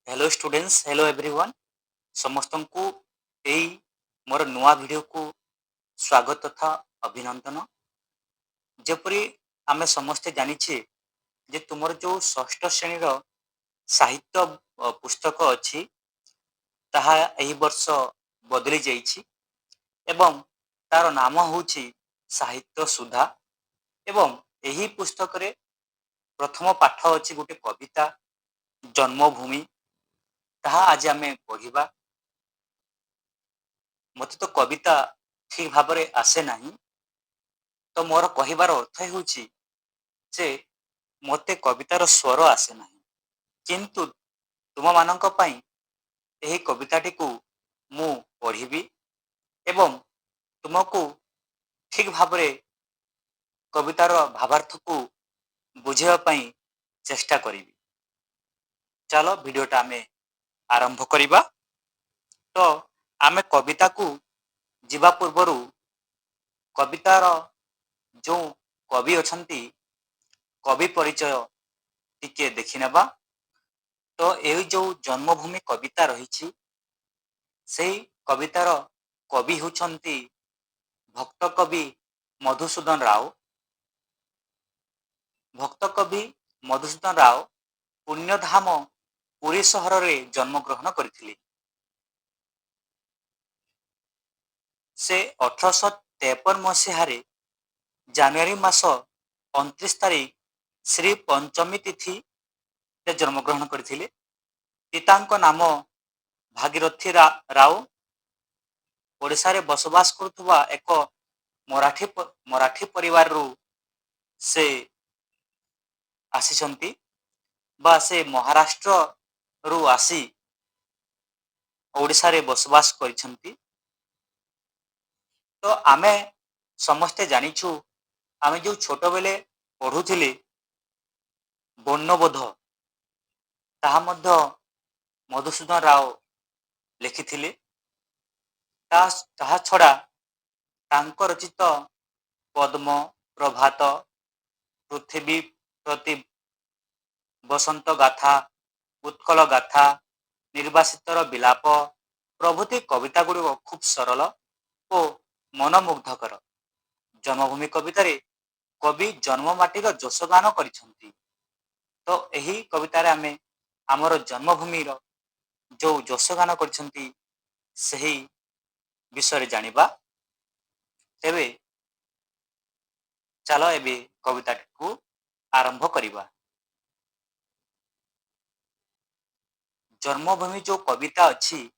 Hello students, hello everyone. समस्त को यही मोर नुआ वीडियो को स्वागत तथा अभिनंदन। जेपरी आमे समस्ते जानिछे जे तुमर जो षष्ठ श्रेणी रो साहित्य पुस्तक अछि ताहा एही वर्ष बदली जाइछि एवं तार नाम होछि साहित्य सुधा। एवं एही पुस्तक रे प्रथम पाठ अछि गोटे कविता जन्मभूमि। ताहा आज आमे पढ़िबा। मते तो कविता ठीक भाबरे आसे नाही, तो मोर कहिबार अर्थ हेउछि जे मते कवितार स्वर आसे नाही, किंतु तुम मानक पई एही कविताटी को मु पढ़िबी एवं तुमको ठीक भाबरे कवितार भावार्थ को बुझेवा पई चेष्टा करिबी। चलो वीडियोटा आमे आरंभ करिबा। तो आमे कविता को जीवा पूर्वरु कवितार जो कवि अछंती कवि परिचय टिके देखि नेबा। तो एही जो जन्मभूमि कविता रही से कवितार कवि होछंती भक्त कवि मधुसूदन राव। भक्त कवि मधुसूदन राव पुण्यधाम पुरी सहर रे जन्म ग्रहण करथिले। से 1853 मसीहारे जानुआरी मास 29 तारीख श्री पंचमी तिथि रे जन्म ग्रहण करथिले। पितांको नाम भागीरथी राव। ओडिशा रे बसवास करथुवा एक मराठी परिवार रु से आसीचंती बा से महाराष्ट्र रु आसी ओडिशा रे बसवास करिसंती। तो आमे समस्ते जानिछु, आमे जो छोट बेले पढुथिले वर्णबोध ताहा मध्य मधुसूदन राव लिखिथिले। ताहा छड़ा तांक रचित पद्म, प्रभात, पृथ्वी प्रति बसंत गाथा, उत्कल गाथा, निर्वासितर विलाप प्रभृति कविता गुड़िक खूब सरल और मनमुग्धकर। जन्मभूमि कवितारे कवि जन्ममाटीर जोशगान करिसंती। तो यही कवितारे आमे आमर जन्मभूमिर जो जोशगान करिसंती सही विषय जानिबा। तेबे चलो एबे कविता को आरंभ करिबा। जन्मभूमि जो कविता अच्छी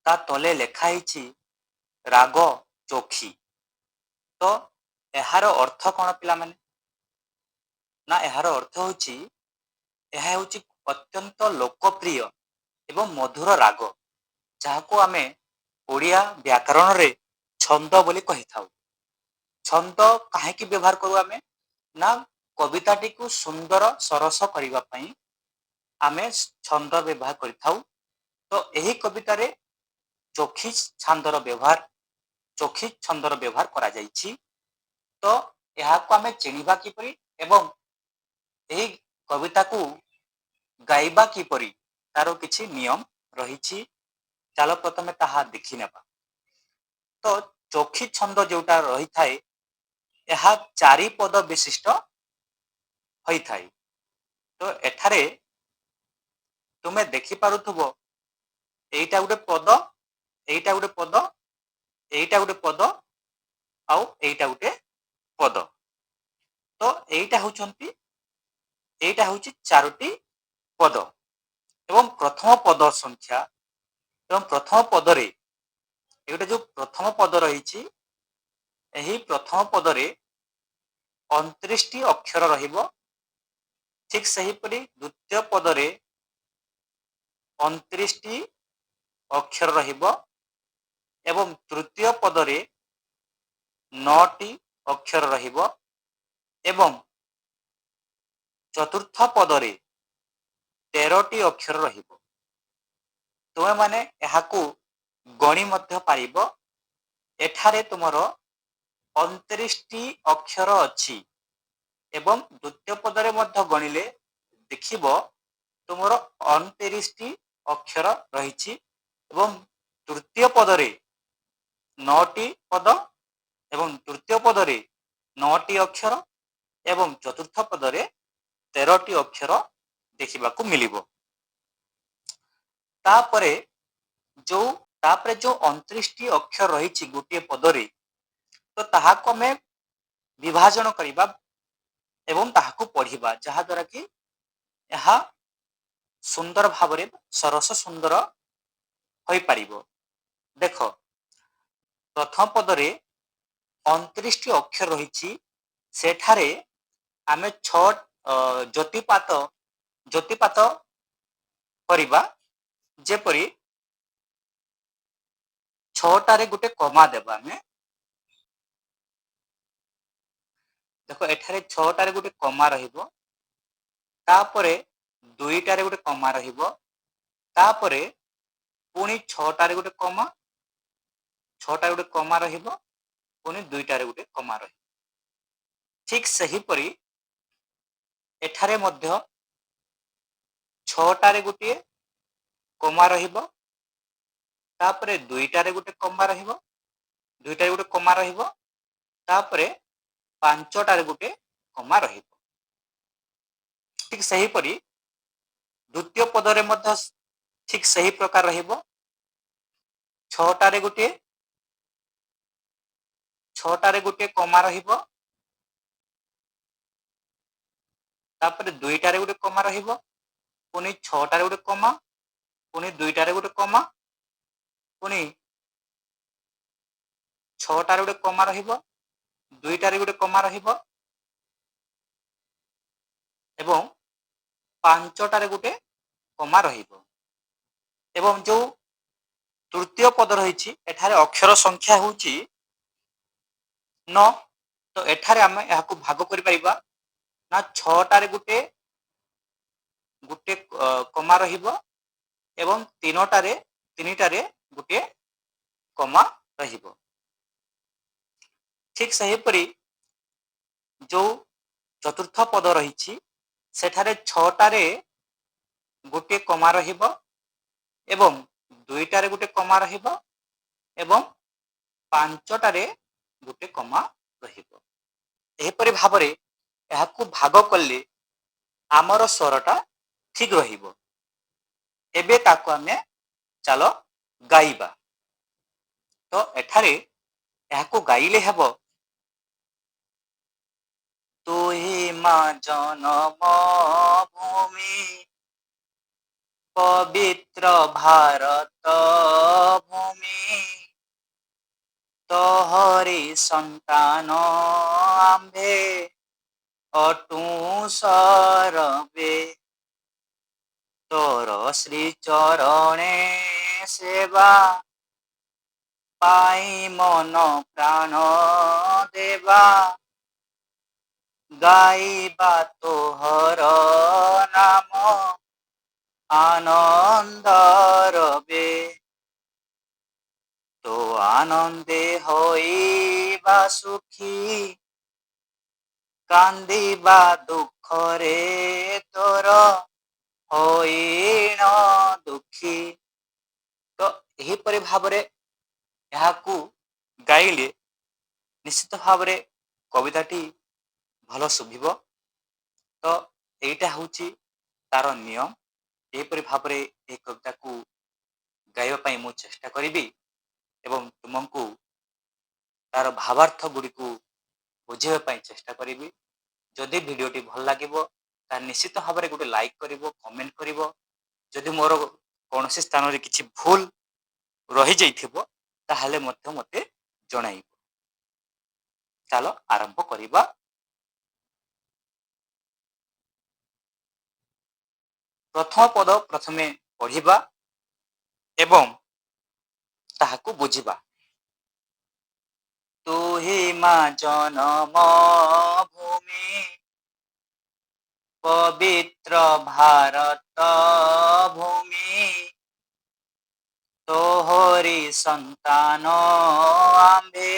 ता तले लेखा हिची राग चोखी। तो एहार अर्थ कौन पिला माने ना एहार अर्थ होची यह होची अत्यंत लोकप्रिय एवं मधुर राग जहाको आमे ओडिया व्याकरण रे छंद बोली कहि थाउ। छंद काहे की व्यवहार करू आमे ना कविताटी को सुंदर सरस करिबा पई आमे छंद व्यवहार करि थाउ। तो एही कविता रे चोखी छंदर व्यवहार करा जाइछि। तो एहाको आमे चिनिबा किपरि एवं एही कविता को गाइबा किपरि तारो किछि नियम रहिछि। चलो प्रथमे ताहा देखि नेबा। तो चोखी छंद जोटा रही थाए यह 4 पद विशिष्ट होई थाए। तो एठारे तुमे देखि पारुथबो एइटा गुटे पद, एइटा गुटे पद, एइटा गुटे पद आउ एइटा गुटे पद। तो एइटा होउची 4टी पद एवं प्रथम पद संख्या एवं प्रथम पदरे एटा जो प्रथम पद रही एही प्रथम पदरे 29 टी अक्षर रहिबो। ठीक सही परि द्वितीय पदरे 29 टी अक्षर रहिबो एवं तृतीय पदरे 9 टी अक्षर रहिबो एवं चतुर्थ पदरे 13 टी अक्षर रहिबो। तुमे माने एहाकू गणी मध्य पारिबो। एठारे तुमरो 29 टी अक्षर अछि एवं द्वितीय पदरे मध्य गणिले देखिबो ତୁମର 29ଟି ଅକ୍ଷର ରହିଛି ଏବଂ ତୃତୀୟ ପଦରେ 9ଟି ପଦ ଏବଂ ତୃତୀୟ ପଦରେ 9ଟି ଅକ୍ଷର ଏବଂ ଚତୁର୍ଥ ପଦରେ 13ଟି ଅକ୍ଷର ଦେଖିବାକୁ ମିଳିବ। ତାପରେ ଯୋଉ ତାପରେ ଯୋଉ 29ଟି ଅକ୍ଷର ରହିଛି ଗୋଟିଏ ପଦରେ, ତ ତାହାକୁ ଆମେ ବିଭାଜନ କରିବା ଏବଂ ତାହାକୁ ପଢିବା, ଯାହା ଦ୍ୱାରା କି ଏହା ସୁନ୍ଦର ଭାବରେ ସରସ ସୁନ୍ଦର ହୋଇପାରିବ। ଦେଖ, ପ୍ରଥମ ପଦରେ 29ଟି ଅକ୍ଷର ରହିଛି, ସେଠାରେ ଆମେ ଜ୍ୟୋତିପାତ କରିବା, ଯେପରି 6ଟାରେ ଗୋଟେ କମା ଦେବା। ଆମେ ଦେଖ, ଏଠାରେ 6ଟାରେ ଗୋଟେ କମା ରହିବ, ତାପରେ 2ଟାରେ ଗୋଟେ କମା ରହିବ, ତାପରେ ପୁଣି 6ଟାରେ ଗୋଟେ କମା, 6ଟାରେ ଗୋଟେ କମା ରହିବ, ପୁଣି 2ଟାରେ ଗୋଟେ କମା ରହିବ। ଠିକ ସେହିପରି ଏଠାରେ ମଧ୍ୟ 6ଟାରେ ଗୋଟିଏ କମା ରହିବ, ତାପରେ 2ଟାରେ ଗୋଟେ କମା ରହିବ, 2ଟାରେ ଗୋଟେ କମା ରହିବ, ତାପରେ 5ଟାରେ ଗୋଟେ କମା ରହିବ। ଠିକ ସେହିପରି ଦ୍ୱିତୀୟ ପଦରେ ମଧ୍ୟ ଠିକ ସେହି ପ୍ରକାର ରହିବ। 6ଟାରେ ଗୋଟିଏ କମା ରହିବ, ତାପରେ 2ଟାରେ ଗୋଟେ କମା ରହିବ, ପୁଣି 6ଟାରେ ଗୋଟେ କମା, ପୁଣି 2ଟାରେ ଗୋଟେ କମା, ପୁଣି 6ଟାରେ ଗୋଟେ କମା ରହିବ, 2ଟାରେ ଗୋଟେ କମା ରହିବ ଏବଂ 5ଟାରେ ଗୋଟେ କମା ରହିବ। ଏବଂ ଯୋଉ ତୃତୀୟ ପଦ ରହିଛି, ଏଠାରେ ଅକ୍ଷର ସଂଖ୍ୟା ହେଉଛି 9। ତ ଏଠାରେ ଆମେ ଏହାକୁ ଭାଗ କରିପାରିବା ନା 6ଟାରେ ଗୋଟେ କମା ରହିବ ଏବଂ 3ଟାରେ ଗୋଟେ କମା ରହିବ। ଠିକ ସେହିପରି ଯୋଉ ଚତୁର୍ଥ ପଦ ରହିଛି, ସେଠାରେ 6ଟାରେ ଗୋଟିଏ କମା ରହିବ ଏବଂ 2ଟାରେ ଗୋଟେ କମା ରହିବ ଏବଂ 5ଟାରେ ଗୋଟେ କମା ରହିବ। ଏହିପରି ଭାବରେ ଏହାକୁ ଭାଗ କଲେ ଆମର ସ୍ୱରଟା ଠିକ ରହିବ। ଏବେ ତାକୁ ଆମେ ଚାଲ ଗାଇବା। ତ ଏଠାରେ ଏହାକୁ ଗାଇଲେ ହେବ, ତୁହି ମା ଜନମ ଭୂମି ପବିତ୍ର ଭାରତ ଭୂମି, ତୋହରି ସନ୍ତାନ ଆମ୍ଭେ ଅଟୁ ସରବେ, ତୋର ଶ୍ରୀ ଚରଣେ ସେବା ପାଇ ମନ ପ୍ରାଣ ଦେବା, ଗାଇବା ତୋହର ନାମ ଆନନ୍ଦ ରବେ, ତୋ ଆନନ୍ଦେ ହୋଇବା ସୁଖୀ, କାନ୍ଦିବା ଦୁଃଖରେ ତୋର ହୋଇଣ ଦୁଃଖୀ। ତ ଏହିପରି ଭାବରେ ଏହାକୁ ଗାଇଲେ ନିଶ୍ଚିତ ଭାବରେ କବିତାଟି ଭଲ ଶୁଭିବ। ତ ଏଇଟା ହେଉଛି ତାର ନିୟମ। ଏହିପରି ଭାବରେ ଏହି କବିତାକୁ ଗାଇବା ପାଇଁ ମୁଁ ଚେଷ୍ଟା କରିବି ଏବଂ ତୁମକୁ ତାର ଭାବାର୍ଥ ଗୁଡ଼ିକୁ ବୁଝେଇବା ପାଇଁ ଚେଷ୍ଟା କରିବି। ଯଦି ଭିଡ଼ିଓଟି ଭଲ ଲାଗିବ ତାହେଲେ ନିଶ୍ଚିତ ଭାବରେ ଗୋଟେ ଲାଇକ୍ କରିବ, କମେଣ୍ଟ କରିବ। ଯଦି ମୋର କୌଣସି ସ୍ଥାନରେ କିଛି ଭୁଲ ରହିଯାଇଥିବ ତାହେଲେ ମଧ୍ୟ ମୋତେ ଜଣାଇବ। ଚାଲ ଆରମ୍ଭ କରିବା। ପ୍ରଥମ ପଦ ପ୍ରଥମେ ପଢିବା ଏବଂ ତାହାକୁ ବୁଝିବା। ତୁହି ମା ଜନମ ଭୂମି ପବିତ୍ର ଭାରତ ଭୂମି, ତୋହରି ସନ୍ତାନ ଆମ୍ଭେ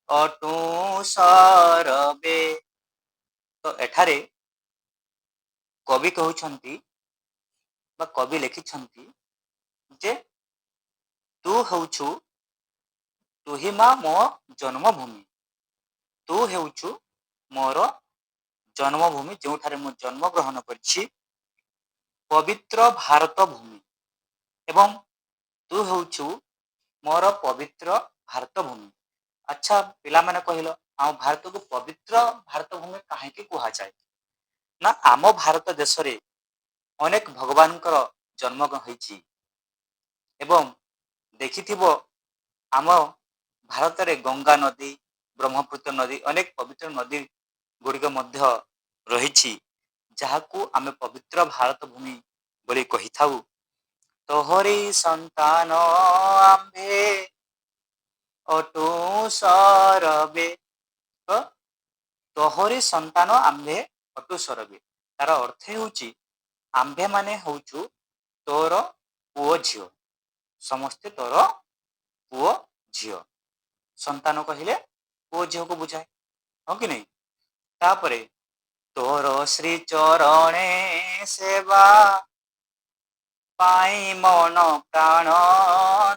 ଅଟୁ ସରବେ। ତ ଏଠାରେ କବି କହୁଛନ୍ତି ବା କବି ଲେଖିଛନ୍ତି ଯେ ତୁ ହେଉଛୁ ତୁହି ମୋ ଜନ୍ମଭୂମି, ତୁ ହେଉଛୁ ମୋର ଜନ୍ମଭୂମି, ଯେଉଁଠାରେ ମୁଁ ଜନ୍ମ ଗ୍ରହଣ କରିଛି, ପବିତ୍ର ଭାରତ ଭୂମି, ଏବଂ ତୁ ହେଉଛୁ ମୋର ପବିତ୍ର ଭାରତ ଭୂମି। ଆଚ୍ଛା ପିଲାମାନେ କହିଲ, ଆମ ଭାରତକୁ ପବିତ୍ର ଭାରତ ଭୂମି କାହିଁକି କୁହାଯାଏ? ନା ଆମ ଭାରତ ଦେଶରେ ଅନେକ ଭଗବାନଙ୍କର ଜନ୍ମ ହୋଇଛି ଏବଂ ଦେଖିଥିବ ଆମ ଭାରତରେ ଗଙ୍ଗା ନଦୀ, ବ୍ରହ୍ମପୁତ୍ର ନଦୀ, ଅନେକ ପବିତ୍ର ନଦୀ ଗୁଡ଼ିକ ମଧ୍ୟ ରହିଛି, ଯାହାକୁ ଆମେ ପବିତ୍ର ଭାରତ ଭୂମି ବୋଲି କହିଥାଉ। ତୋହରି ସନ୍ତାନ ଆମ୍ଭେ ଅଟୁ ସରବେ, ତ ତୋହରି ସନ୍ତାନ ଆମ୍ଭେ ଅଟୁ ସରବେ, ତାର ଅର୍ଥ ହେଉଛି ଆମ୍ଭେ ମାନେ ହଉଛୁ ତୋର ପୁଅ ଝିଅ, ସମସ୍ତେ ତୋର ପୁଅ ଝିଅ। ସନ୍ତାନ କହିଲେ ପୁଅ ଝିଅକୁ ବୁଝାଏ, ହଁ କି ନାହିଁ? ତାପରେ ତୋର ଶ୍ରୀ ଚରଣେ ସେବା ପାଇଁ ମନ ପ୍ରାଣ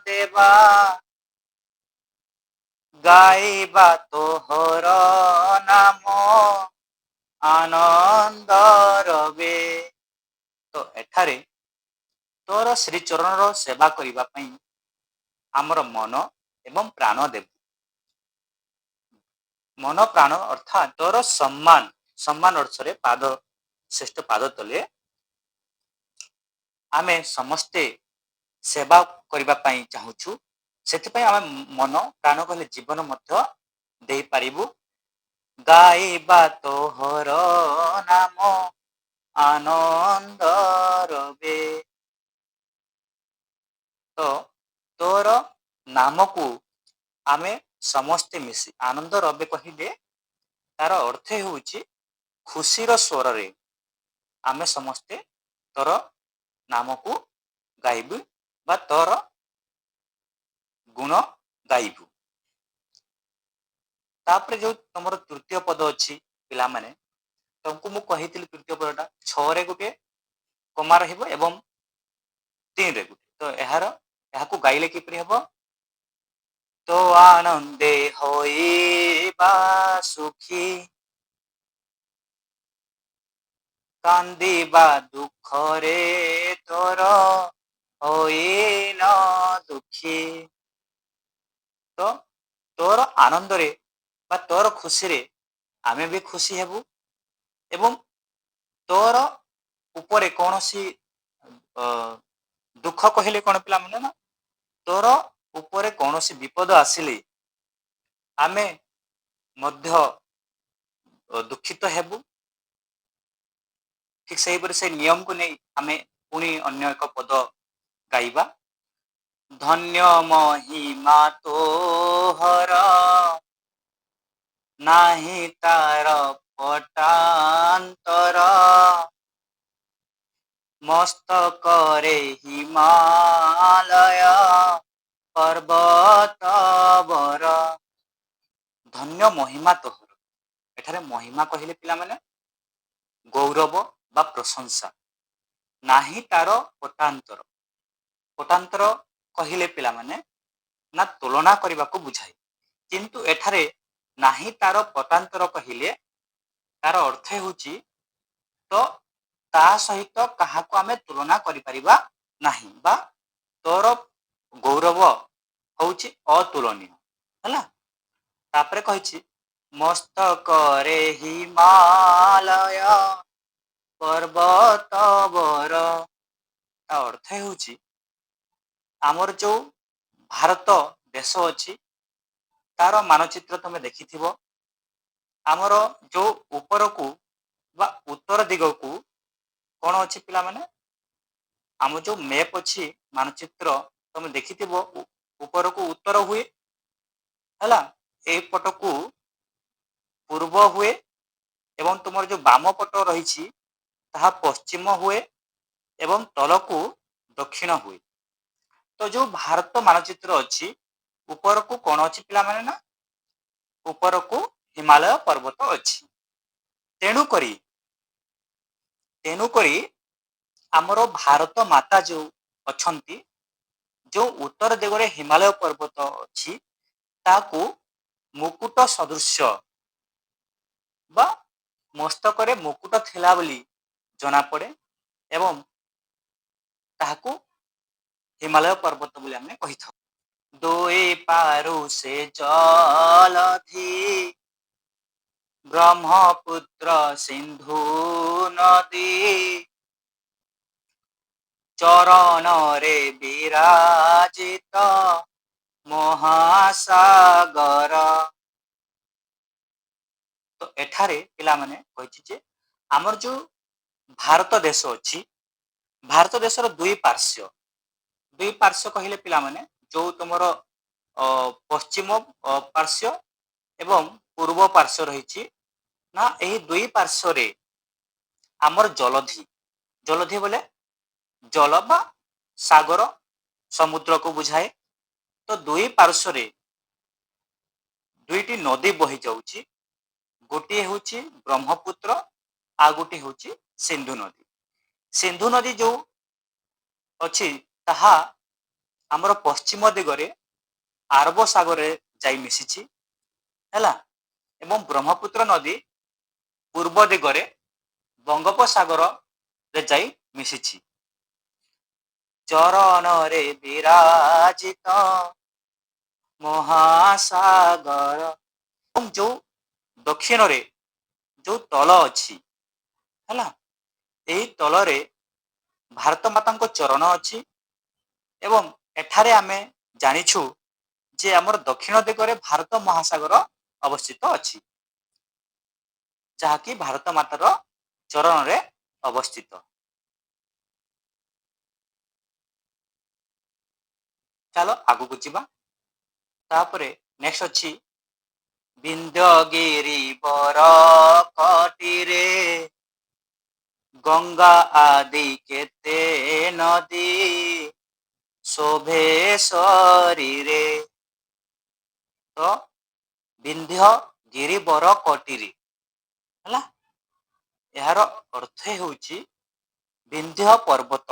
ଦେବା, ଗାଇବା ତୋହର ନାମ ଆନନ୍ଦ ରବେ। ତ ଏଠାରେ ତୋର ଶ୍ରୀଚରଣର ସେବା କରିବା ପାଇଁ ଆମର ମନ ଏବଂ ପ୍ରାଣ ଦେବୁ। ମନ ପ୍ରାଣ ଅର୍ଥାତ୍ ତୋର ସମ୍ମାନ ଅର୍ଥରେ ପାଦ, ଶ୍ରେଷ୍ଠ ପାଦ ତଳେ ଆମେ ସମସ୍ତେ ସେବା କରିବା ପାଇଁ ଚାହୁଁଛୁ। ସେଥିପାଇଁ ଆମେ ମନ ପ୍ରାଣ କହିଲେ ଜୀବନ ମଧ୍ୟ ଦେଇପାରିବୁ। ଗାଇବା ତୋହର ନାମ ଆନନ୍ଦ ରବେ। ତ ତୋର ନାମକୁ ଆମେ ସମସ୍ତେ ମିଶି ଆନନ୍ଦ ରବେ କହିଲେ ତାର ଅର୍ଥ ହେଉଛି ଖୁସିର ସ୍ୱରରେ ଆମେ ସମସ୍ତେ ତୋର ନାମକୁ ଗାଇବୁ ବା ତୋର ଗୁଣ ଗାଇବୁ। ତାପରେ ଯୋଉ ତମର ତୃତୀୟ ପଦ ଅଛି ପିଲାମାନେ, ତମକୁ ମୁଁ କହିଥିଲି ତୃତୀୟ ପଦଟା 6ରେ ଗୋଟେ କମା ରହିବ ଏବଂ 3ରେ ଗୋଟେ, ତ ଏହାକୁ ଗାଇଲେ କିପରି ହବ? ତୋ ଆନନ୍ଦେ ହୋଇବା ସୁଖୀ, କାନ୍ଦିବା ଦୁଃଖରେ ତୋର ହୋଇନ ଦୁଃଖୀ। ତ ତୋର ଆନନ୍ଦରେ ବା ତୋର ଖୁସିରେ ଆମେ ବି ଖୁସି ହେବୁ ଏବଂ ତୋର ଉପରେ କୌଣସି ଦୁଃଖ କହିଲେ କଣ ପିଲାମାନେ, ନା ତୋର ଉପରେ କୌଣସି ବିପଦ ଆସିଲେ ଆମେ ମଧ୍ୟ ଦୁଃଖିତ ହେବୁ। ଠିକ ସେହିପରି ସେ ନିୟମକୁ ନେଇ ଆମେ ପୁଣି ଅନ୍ୟ ଏକ ପଦ ଗାଇବା। ଧନ୍ୟ ମହିମା ତୋହର, ନାହିଁ ତାର ପଟାନ୍ତର, ମସ୍ତକରେ ହିମାଲୟ ପର୍ବତ ବର। ଧନ୍ୟ ମହିମା ତୋହର, ଏଠାରେ ମହିମା କହିଲେ ପିଲାମାନେ ଗୌରବ ବା ପ୍ରଶଂସା, ନାହିଁ ତାର ପଟାନ୍ତର। ପଟାନ୍ତର କହିଲେ ପିଲାମାନେ ନା ତୁଳନା କରିବାକୁ ବୁଝାଏ, କିନ୍ତୁ ଏଠାରେ ନାହିଁ ତାର ପଟାନ୍ତର କହିଲେ ତାର ଅର୍ଥ ହେଉଛି ତ ତା ସହିତ କାହାକୁ ଆମେ ତୁଳନା କରିପାରିବା ନାହିଁ ବା ତୋର ଗୌରବ ହଉଛି ଅତୁଳନୀୟ ହେଲା। ତାପରେ କହିଛି ମସ୍ତକରେ ହିମାଲୟ ପର୍ବତ ବର, ତା ଅର୍ଥ ହେଉଛି ଆମର ଯୋଉ ଭାରତ ଦେଶ ଅଛି ତାର ମାନଚିତ୍ର ତମେ ଦେଖିଥିବ। ଆମର ଯୋଉ ଉପରକୁ ବା ଉତ୍ତର ଦିଗକୁ କଣ ଅଛି ପିଲାମାନେ, ଆମ ଯୋଉ ମେପ ଅଛି ମାନଚିତ୍ର ତମେ ଦେଖିଥିବ ଉପରକୁ ଉତ୍ତର ହୁଏ ହେଲା, ଏଇ ପଟକୁ ପୂର୍ବ ହୁଏ ଏବଂ ତୁମର ଯୋଉ ବାମ ପଟ ରହିଛି ତାହା ପଶ୍ଚିମ ହୁଏ ଏବଂ ତଳକୁ ଦକ୍ଷିଣ ହୁଏ। ତ ଯୋଉ ଭାରତ ମାନଚିତ୍ର ଅଛି ଉପରକୁ କଣ ଅଛି ପିଲାମାନେ, ନା ଉପରକୁ ହିମାଳୟ ପର୍ବତ ଅଛି। ତେଣୁକରି ଆମର ଭାରତ ମାତା ଯୋଉ ଅଛନ୍ତି, ଯୋଉ ଉତ୍ତର ଦିଗରେ ହିମାଳୟ ପର୍ବତ ଅଛି, ତାକୁ ମୁକୁଟ ସଦୃଶ୍ୟ ବା ମସ୍ତକରେ ମୁକୁଟ ଥିଲା ବୋଲି ଜଣାପଡ଼େ ଏବଂ ତାହାକୁ ହିମାଳୟ ପର୍ବତ ବୋଲି ଆମେ କହିଥାଉ। ଦୁଇ ପାରୁ ସେ ଜଲଧି ବ୍ରହ୍ମପୁତ୍ର ସିନ୍ଧୁ ନଦୀ ଚରଣରେ ବିରାଜିତ ମହାସାଗର। ତ ଏଠାରେ ପିଲାମାନେ କହିଛି ଯେ ଆମର ଯୋଉ ଭାରତ ଦେଶ ଅଛି, ଭାରତ ଦେଶର ଦୁଇ ପାର୍ଶ୍ୱ କହିଲେ ପିଲାମାନେ ଯୋଉ ତୁମର ପଶ୍ଚିମ ପାର୍ଶ୍ୱ ଏବଂ ପୂର୍ବ ପାର୍ଶ୍ୱ ରହିଛି, ନା ଏହି ଦୁଇ ପାର୍ଶ୍ୱରେ ଆମର ଜଲଧି ବୋଲେ ଜଳ ବା ସାଗର ସମୁଦ୍ରକୁ ବୁଝାଏ। ତ ଦୁଇ ପାର୍ଶ୍ୱରେ ଦୁଇଟି ନଦୀ ବହି ଯାଉଛି, ଗୋଟିଏ ହେଉଛି ବ୍ରହ୍ମପୁତ୍ର, ଆଉ ଗୋଟିଏ ହେଉଛି ସିନ୍ଧୁ ନଦୀ। ସିନ୍ଧୁ ନଦୀ ଯୋଉ ଅଛି ତାହା ଆମର ପଶ୍ଚିମ ଦିଗରେ ଆରବ ସାଗରରେ ଯାଇ ମିଶିଛି ହେଲା, ଏବଂ ବ୍ରହ୍ମପୁତ୍ର ନଦୀ ପୂର୍ବ ଦିଗରେ ବଙ୍ଗୋପସାଗରରେ ଯାଇ ମିଶିଛି। ଚରଣରେ ବିରାଜିତ ମହାସାଗର। ଏବଂ ଯୋଉ ଦକ୍ଷିଣରେ ଯୋଉ ତଳ ଅଛି ହେଲା, ଏହି ତଳରେ ଭାରତ ମାତାଙ୍କ ଚରଣ ଅଛି ଏବଂ ଏଠାରେ ଆମେ ଜାଣିଛୁ ଯେ ଆମର ଦକ୍ଷିଣ ଦିଗରେ ଭାରତ ମହାସାଗର ଅବସ୍ଥିତ ଅଛି, ଯାହାକି ଭାରତ ମାତାର ଚରଣରେ ଅବସ୍ଥିତ। ଚାଲ ଆଗକୁ ଯିବା। ତାପରେ ନେକ୍ସଟ ଅଛି ବିନ୍ଧ୍ୟଗିରି ବରକଟିରେ ଗଙ୍ଗା ଆଦି କେତେ ନଦୀ ଶୋଭେ ଶରୀରେ। ତ ବିନ୍ଧ୍ୟଗିରି ବରକଟିରେ ହେଲା, ଏହାର ଅର୍ଥ ହେଉଛି ବିନ୍ଧ୍ୟ ପର୍ବତ,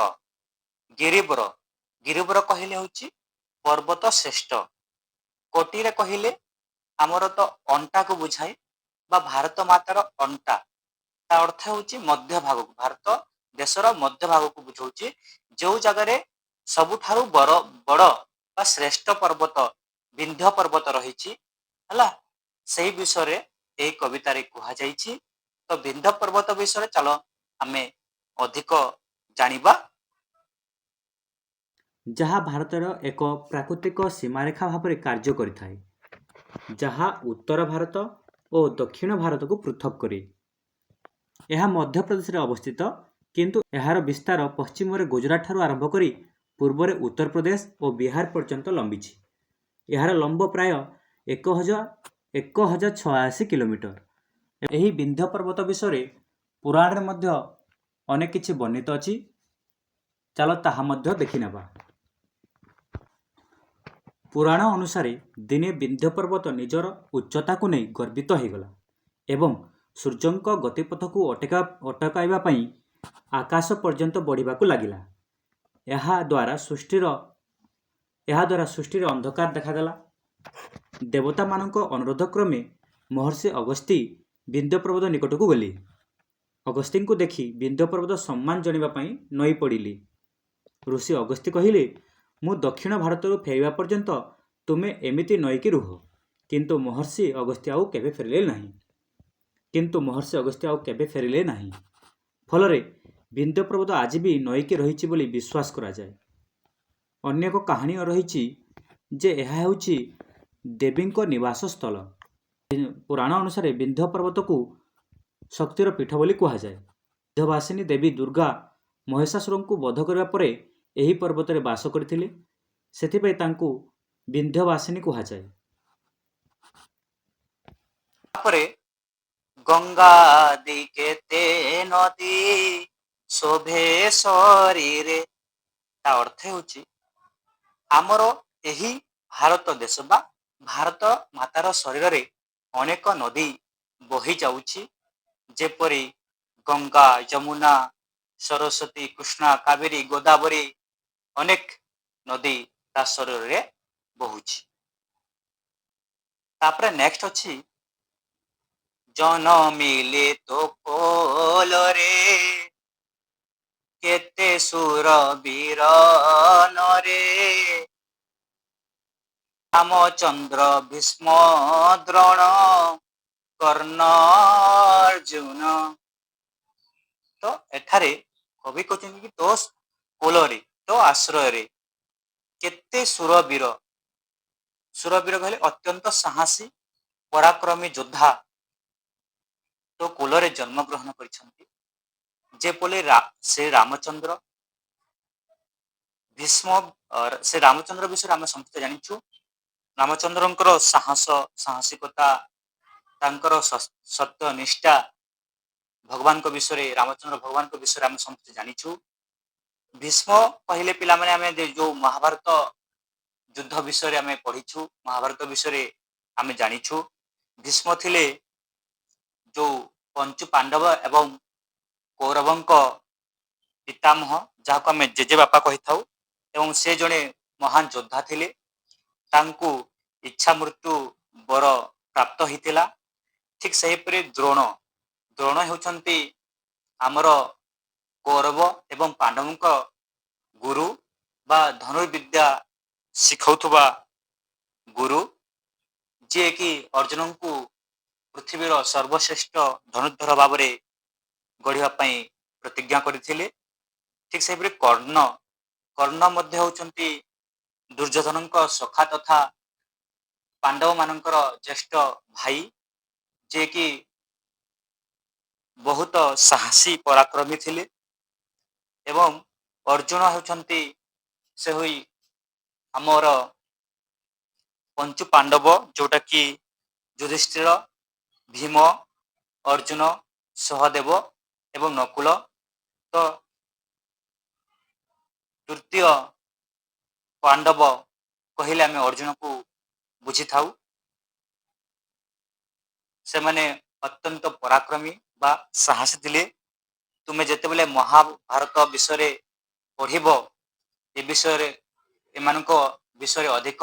ଗିରିବର କହିଲେ ହେଉଛି ପର୍ବତ ଶ୍ରେଷ୍ଠ, କୋଟିରେ କହିଲେ ଆମର ତ ଅଣ୍ଟାକୁ ବୁଝାଏ ବା ଭାରତ ମାତାର ଅଣ୍ଟା, ତା ଅର୍ଥ ହେଉଛି ମଧ୍ୟ ଭାଗକୁ, ଭାରତ ଦେଶର ମଧ୍ୟ ଭାଗକୁ ବୁଝାଉଛି। ଯୋଉ ଜାଗାରେ ସବୁଠାରୁ ବଡ ବା ଶ୍ରେଷ୍ଠ ପର୍ବତ ବିନ୍ଧ୍ୟ ପର୍ବତ ରହିଛି ହେଲା, ସେଇ ବିଷୟରେ ଏହି କବିତାରେ କୁହାଯାଇଛି। ତ ବିନ୍ଧ୍ୟ ପର୍ବତ ବିଷୟରେ ଚାଲ ଆମେ ଅଧିକ ଜାଣିବା। ଯାହା ଭାରତର ଏକ ପ୍ରାକୃତିକ ସୀମାରେଖା ଭାବରେ କାର୍ଯ୍ୟ କରିଥାଏ, ଯାହା ଉତ୍ତର ଭାରତ ଓ ଦକ୍ଷିଣ ଭାରତକୁ ପୃଥକ କରେ। ଏହା ମଧ୍ୟପ୍ରଦେଶରେ ଅବସ୍ଥିତ, କିନ୍ତୁ ଏହାର ବିସ୍ତାର ପଶ୍ଚିମରେ ଗୁଜରାଟ ଠାରୁ ଆରମ୍ଭ କରି ପୂର୍ବରେ ଉତ୍ତରପ୍ରଦେଶ ଓ ବିହାର ପର୍ଯ୍ୟନ୍ତ ଲମ୍ବିଛି। ଏହାର ଲମ୍ବ ପ୍ରାୟ 1086 କିଲୋମିଟର। ଏହି ବିନ୍ଧ୍ୟ ପର୍ବତ ବିଷୟରେ ପୁରାଣରେ ମଧ୍ୟ ଅନେକ କିଛି ବର୍ଣ୍ଣିତ ଅଛି, ଚାଲ ତାହା ମଧ୍ୟ ଦେଖିନେବା। ପୁରାଣ ଅନୁସାରେ ଦିନେ ବିନ୍ଧ୍ୟ ପର୍ବତ ନିଜର ଉଚ୍ଚତାକୁ ନେଇ ଗର୍ବିତ ହୋଇଗଲା ଏବଂ ସୂର୍ଯ୍ୟଙ୍କ ଗତିପଥକୁ ଅଟକାଇବା ପାଇଁ ଆକାଶ ପର୍ଯ୍ୟନ୍ତ ବଢ଼ିବାକୁ ଲାଗିଲା। ଏହାଦ୍ୱାରା ସୃଷ୍ଟିରେ ଅନ୍ଧକାର ଦେଖାଦେଲା। ଦେବତାମାନଙ୍କ ଅନୁରୋଧ କ୍ରମେ ମହର୍ଷି ଅଗସ୍ତ୍ୟ ବିନ୍ଧ୍ୟ ପର୍ବତ ନିକଟକୁ ଗଲେ। ଅଗସ୍ତ୍ୟଙ୍କୁ ଦେଖି ବିନ୍ଧ୍ୟ ପର୍ବତ ସମ୍ମାନ ଜଣାଇବା ପାଇଁ ନଇଁ ପଡ଼ିଲେ। ଋଷି ଅଗସ୍ତ୍ୟ କହିଲେ, ମୁଁ ଦକ୍ଷିଣ ଭାରତରୁ ଫେରିବା ପର୍ଯ୍ୟନ୍ତ ତୁମେ ଏମିତି ନଇକି ରୁହ। କିନ୍ତୁ ମହର୍ଷି ଅଗସ୍ତ୍ୟ ଆଉ କେବେ ଫେରିଲେ ନାହିଁ। ଫଳରେ ବିନ୍ଧ୍ୟ ପର୍ବତ ଆଜି ବି ନଇକି ରହିଛି ବୋଲି ବିଶ୍ୱାସ କରାଯାଏ। ଅନ୍ୟ ଏକ କାହାଣୀ ରହିଛି ଯେ ଏହା ହେଉଛି ଦେବୀଙ୍କ ନିବାସ ସ୍ଥଳ। ପୁରାଣ ଅନୁସାରେ ବିନ୍ଧ୍ୟ ପର୍ବତକୁ ଶକ୍ତିର ପୀଠ ବୋଲି କୁହାଯାଏ। ବିନ୍ଧ୍ୟବାସିନୀ ଦେବୀ ଦୁର୍ଗା ମହିଷାସୁରଙ୍କୁ ବଧ କରିବା ପରେ ଏହି ପର୍ବତରେ ବାସ କରିଥିଲେ, ସେଥିପାଇଁ ତାଙ୍କୁ ବିନ୍ଧ୍ୟବାସିନୀ କୁହାଯାଏ। ତାପରେ ଗଙ୍ଗା ଆଦି କେତେ ନଦୀ ଶୋଭେ ଶରୀରେ, ତା ଅର୍ଥ ହେଉଛି ଆମର ଏହି ଭାରତ ଦେଶ ବା ଭାରତ ମାତାର ଶରୀରରେ ଅନେକ ନଦୀ ବହି ଯାଉଛି, ଯେପରି ଗଙ୍ଗା, ଯମୁନା, ସରସ୍ୱତୀ, କୃଷ୍ଣା, କାବେରୀ, ଗୋଦାବରୀ ଅନେକ ନଦୀ ତା ଶରୀରରେ ବହୁଛି। ତାପରେ ନେକ୍ସଟ ଅଛି ଜନମିଲେ ତୋ କୋଲରେ କେତେ ସୁର ବୀର ନରେ ରାମଚନ୍ଦ୍ର ଭୀଷ୍ମ ଦ୍ରୋଣ କର୍ଣ୍ଣ ଅର୍ଜୁନ। ତ ଏଠାରେ କବି କହୁଛନ୍ତି କି ତୋ କୋଳରେ, ତୋ ଆଶ୍ରୟରେ କେତେ ସୁରବୀର, ସୁରବୀର କହିଲେ ଅତ୍ୟନ୍ତ ସାହସୀ ପରାକ୍ରମୀ ଯୋଦ୍ଧା ତୋ କୋଳରେ ଜନ୍ମଗ୍ରହଣ କରିଛନ୍ତି। ଯେପରି ଶ୍ରୀ ରାମଚନ୍ଦ୍ର ଭୀଷ୍ମ, ସେ ରାମଚନ୍ଦ୍ର ବିଷୟରେ ଆମେ ସମସ୍ତେ ଜାଣିଛୁ। ରାମଚନ୍ଦ୍ରଙ୍କର ସାହସ, ସାହସିକତା, ତାଙ୍କର ସତ୍ୟ ନିଷ୍ଠା ଭଗବାନଙ୍କ ବିଷୟରେ, ରାମଚନ୍ଦ୍ର ଭଗବାନଙ୍କ ବିଷୟରେ ଆମେ ସମସ୍ତେ ଜାଣିଛୁ। ଭୀଷ୍ମ କହିଲେ ପିଲାମାନେ ଆମେ ଯୋଉ ମହାଭାରତ ଯୁଦ୍ଧ ବିଷୟରେ ଆମେ ପଢିଛୁ, ମହାଭାରତ ବିଷୟରେ ଆମେ ଜାଣିଛୁ। ଭୀଷ୍ମ ଥିଲେ ଯୋଉ ପଞ୍ଚୁ ପାଣ୍ଡବ ଏବଂ କୌରବଙ୍କ ପିତାମହ, ଯାହାକୁ ଆମେ ଜେଜେ ବାପା କହିଥାଉ, ଏବଂ ସେ ଜଣେ ମହାନ ଯୋଦ୍ଧା ଥିଲେ। ତାଙ୍କୁ ଇଚ୍ଛା ମୃତ୍ୟୁ ବର ପ୍ରାପ୍ତ ହେଇଥିଲା। ଠିକ ସେହିପରି ଦ୍ରୋଣ ହେଉଛନ୍ତି ଆମର କୌରବ ଏବଂ ପାଣ୍ଡବଙ୍କ ଗୁରୁ ବା ଧନୁର୍ବିଦ୍ୟା ଶିଖାଉଥିବା ଗୁରୁ, ଯିଏକି ଅର୍ଜୁନଙ୍କୁ ପୃଥିବୀର ସର୍ବଶ୍ରେଷ୍ଠ ଧନୁର୍ଦ୍ଧର ଭାବରେ ଗଢ଼ିବା ପାଇଁ ପ୍ରତିଜ୍ଞା କରିଥିଲେ। ଠିକ ସେହିପରି କର୍ଣ୍ଣ ମଧ୍ୟ ହେଉଛନ୍ତି ଦୁର୍ଯ୍ୟୋଧନଙ୍କ ସଖା ତଥା ପାଣ୍ଡବ ମାନଙ୍କର ଜ୍ୟେଷ୍ଠ ଭାଇ, ଯିଏକି ବହୁତ ସାହସୀ ପରାକ୍ରମୀ ଥିଲେ। ଏବଂ ଅର୍ଜୁନ ହେଉଛନ୍ତି ସେ ହୋଇ ଆମର ପଞ୍ଚୁ ପାଣ୍ଡବ, ଯୋଉଟା କି ଯୁଧିଷ୍ଠିର, ଭୀମ, ଅର୍ଜୁନ, ସହଦେବ ଏବଂ ନକୁଳ। ତ ତୃତୀୟ ପାଣ୍ଡବ କହିଲେ ଆମେ ଅର୍ଜୁନକୁ ବୁଝିଥାଉ। ସେମାନେ ଅତ୍ୟନ୍ତ ପରାକ୍ରମୀ ବା ସାହସୀ ଥିଲେ। ତୁମେ ଯେତେବେଳେ ମହାଭାରତ ବିଷୟରେ ପଢିବ, ଏ ବିଷୟରେ, ଏମାନଙ୍କ ବିଷୟରେ ଅଧିକ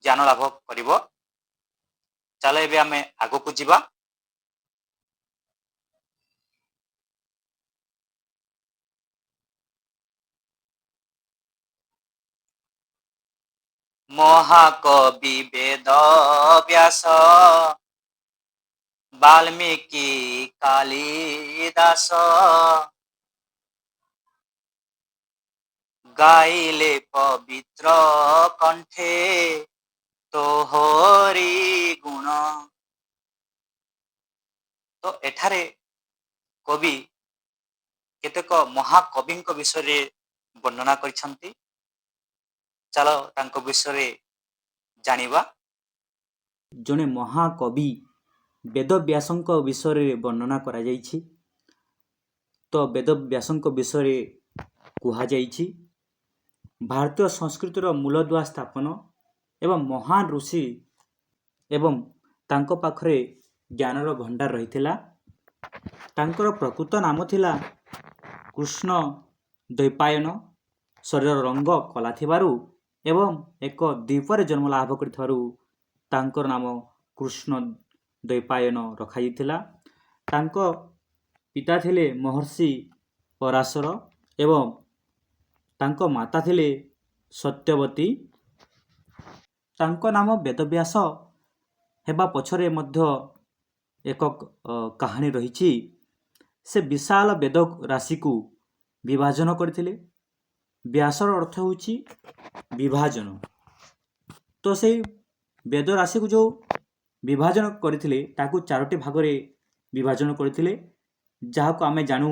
ଜ୍ଞାନ ଲାଭ କରିବ। ଚାଲ ଏବେ ଆମେ ଆଗକୁ ଯିବା। ମହାକବି ବେଦ ବ୍ୟାସ ବାଲ୍ମୀକି କାଳିଦାସ ଗାଇଲେ ପବିତ୍ର କଣ୍ଠେ ତୋହରି ଗୁଣ। ତ ଏଠାରେ କବି କେତେକ ମହାକବିଙ୍କ ବିଷୟରେ ବର୍ଣ୍ଣନା କରିଛନ୍ତି। ଚାଲ ତାଙ୍କ ବିଷୟରେ ଜାଣିବା। ଜଣେ ମହାକବି ବେଦବ୍ୟାସଙ୍କ ବିଷୟରେ ବର୍ଣ୍ଣନା କରାଯାଇଛି। ତ ବେଦବ୍ୟାସଙ୍କ ବିଷୟରେ କୁହାଯାଇଛି, ଭାରତୀୟ ସଂସ୍କୃତିର ମୂଳଦୁଆ ସ୍ଥାପନ ଏବଂ ମହାନ ଋଷି, ଏବଂ ତାଙ୍କ ପାଖରେ ଜ୍ଞାନର ଭଣ୍ଡାର ରହିଥିଲା। ତାଙ୍କର ପ୍ରକୃତ ନାମ ଥିଲା କୃଷ୍ଣ ଦ୍ୱୈପାୟନ। ଶରୀରର ରଙ୍ଗ କଳା ଥିବାରୁ ଏବଂ ଏକ ଦ୍ୱୀପରେ ଜନ୍ମ ଲାଭ କରିଥିବାରୁ ତାଙ୍କର ନାମ କୃଷ୍ଣ ଦ୍ୱୈପାୟନ ରଖାଯାଇଥିଲା। ତାଙ୍କ ପିତା ଥିଲେ ମହର୍ଷି ପରାଶର ଏବଂ ତାଙ୍କ ମାତା ଥିଲେ ସତ୍ୟବତୀ। ତାଙ୍କ ନାମ ବେଦବ୍ୟାସ ହେବା ପଛରେ ମଧ୍ୟ ଏକ କାହାଣୀ ରହିଛି। ସେ ବିଶାଳ ବେଦ ରାଶିକୁ ବିଭାଜନ କରିଥିଲେ। ବ୍ୟାସର ଅର୍ଥ ହେଉଛି ବିଭାଜନ। ତ ସେଇ ବେଦ ରାଶିକୁ ଯେଉଁ ବିଭାଜନ କରିଥିଲେ, ତାକୁ 4ଟି ଭାଗରେ ବିଭାଜନ କରିଥିଲେ, ଯାହାକୁ ଆମେ ଜାଣୁ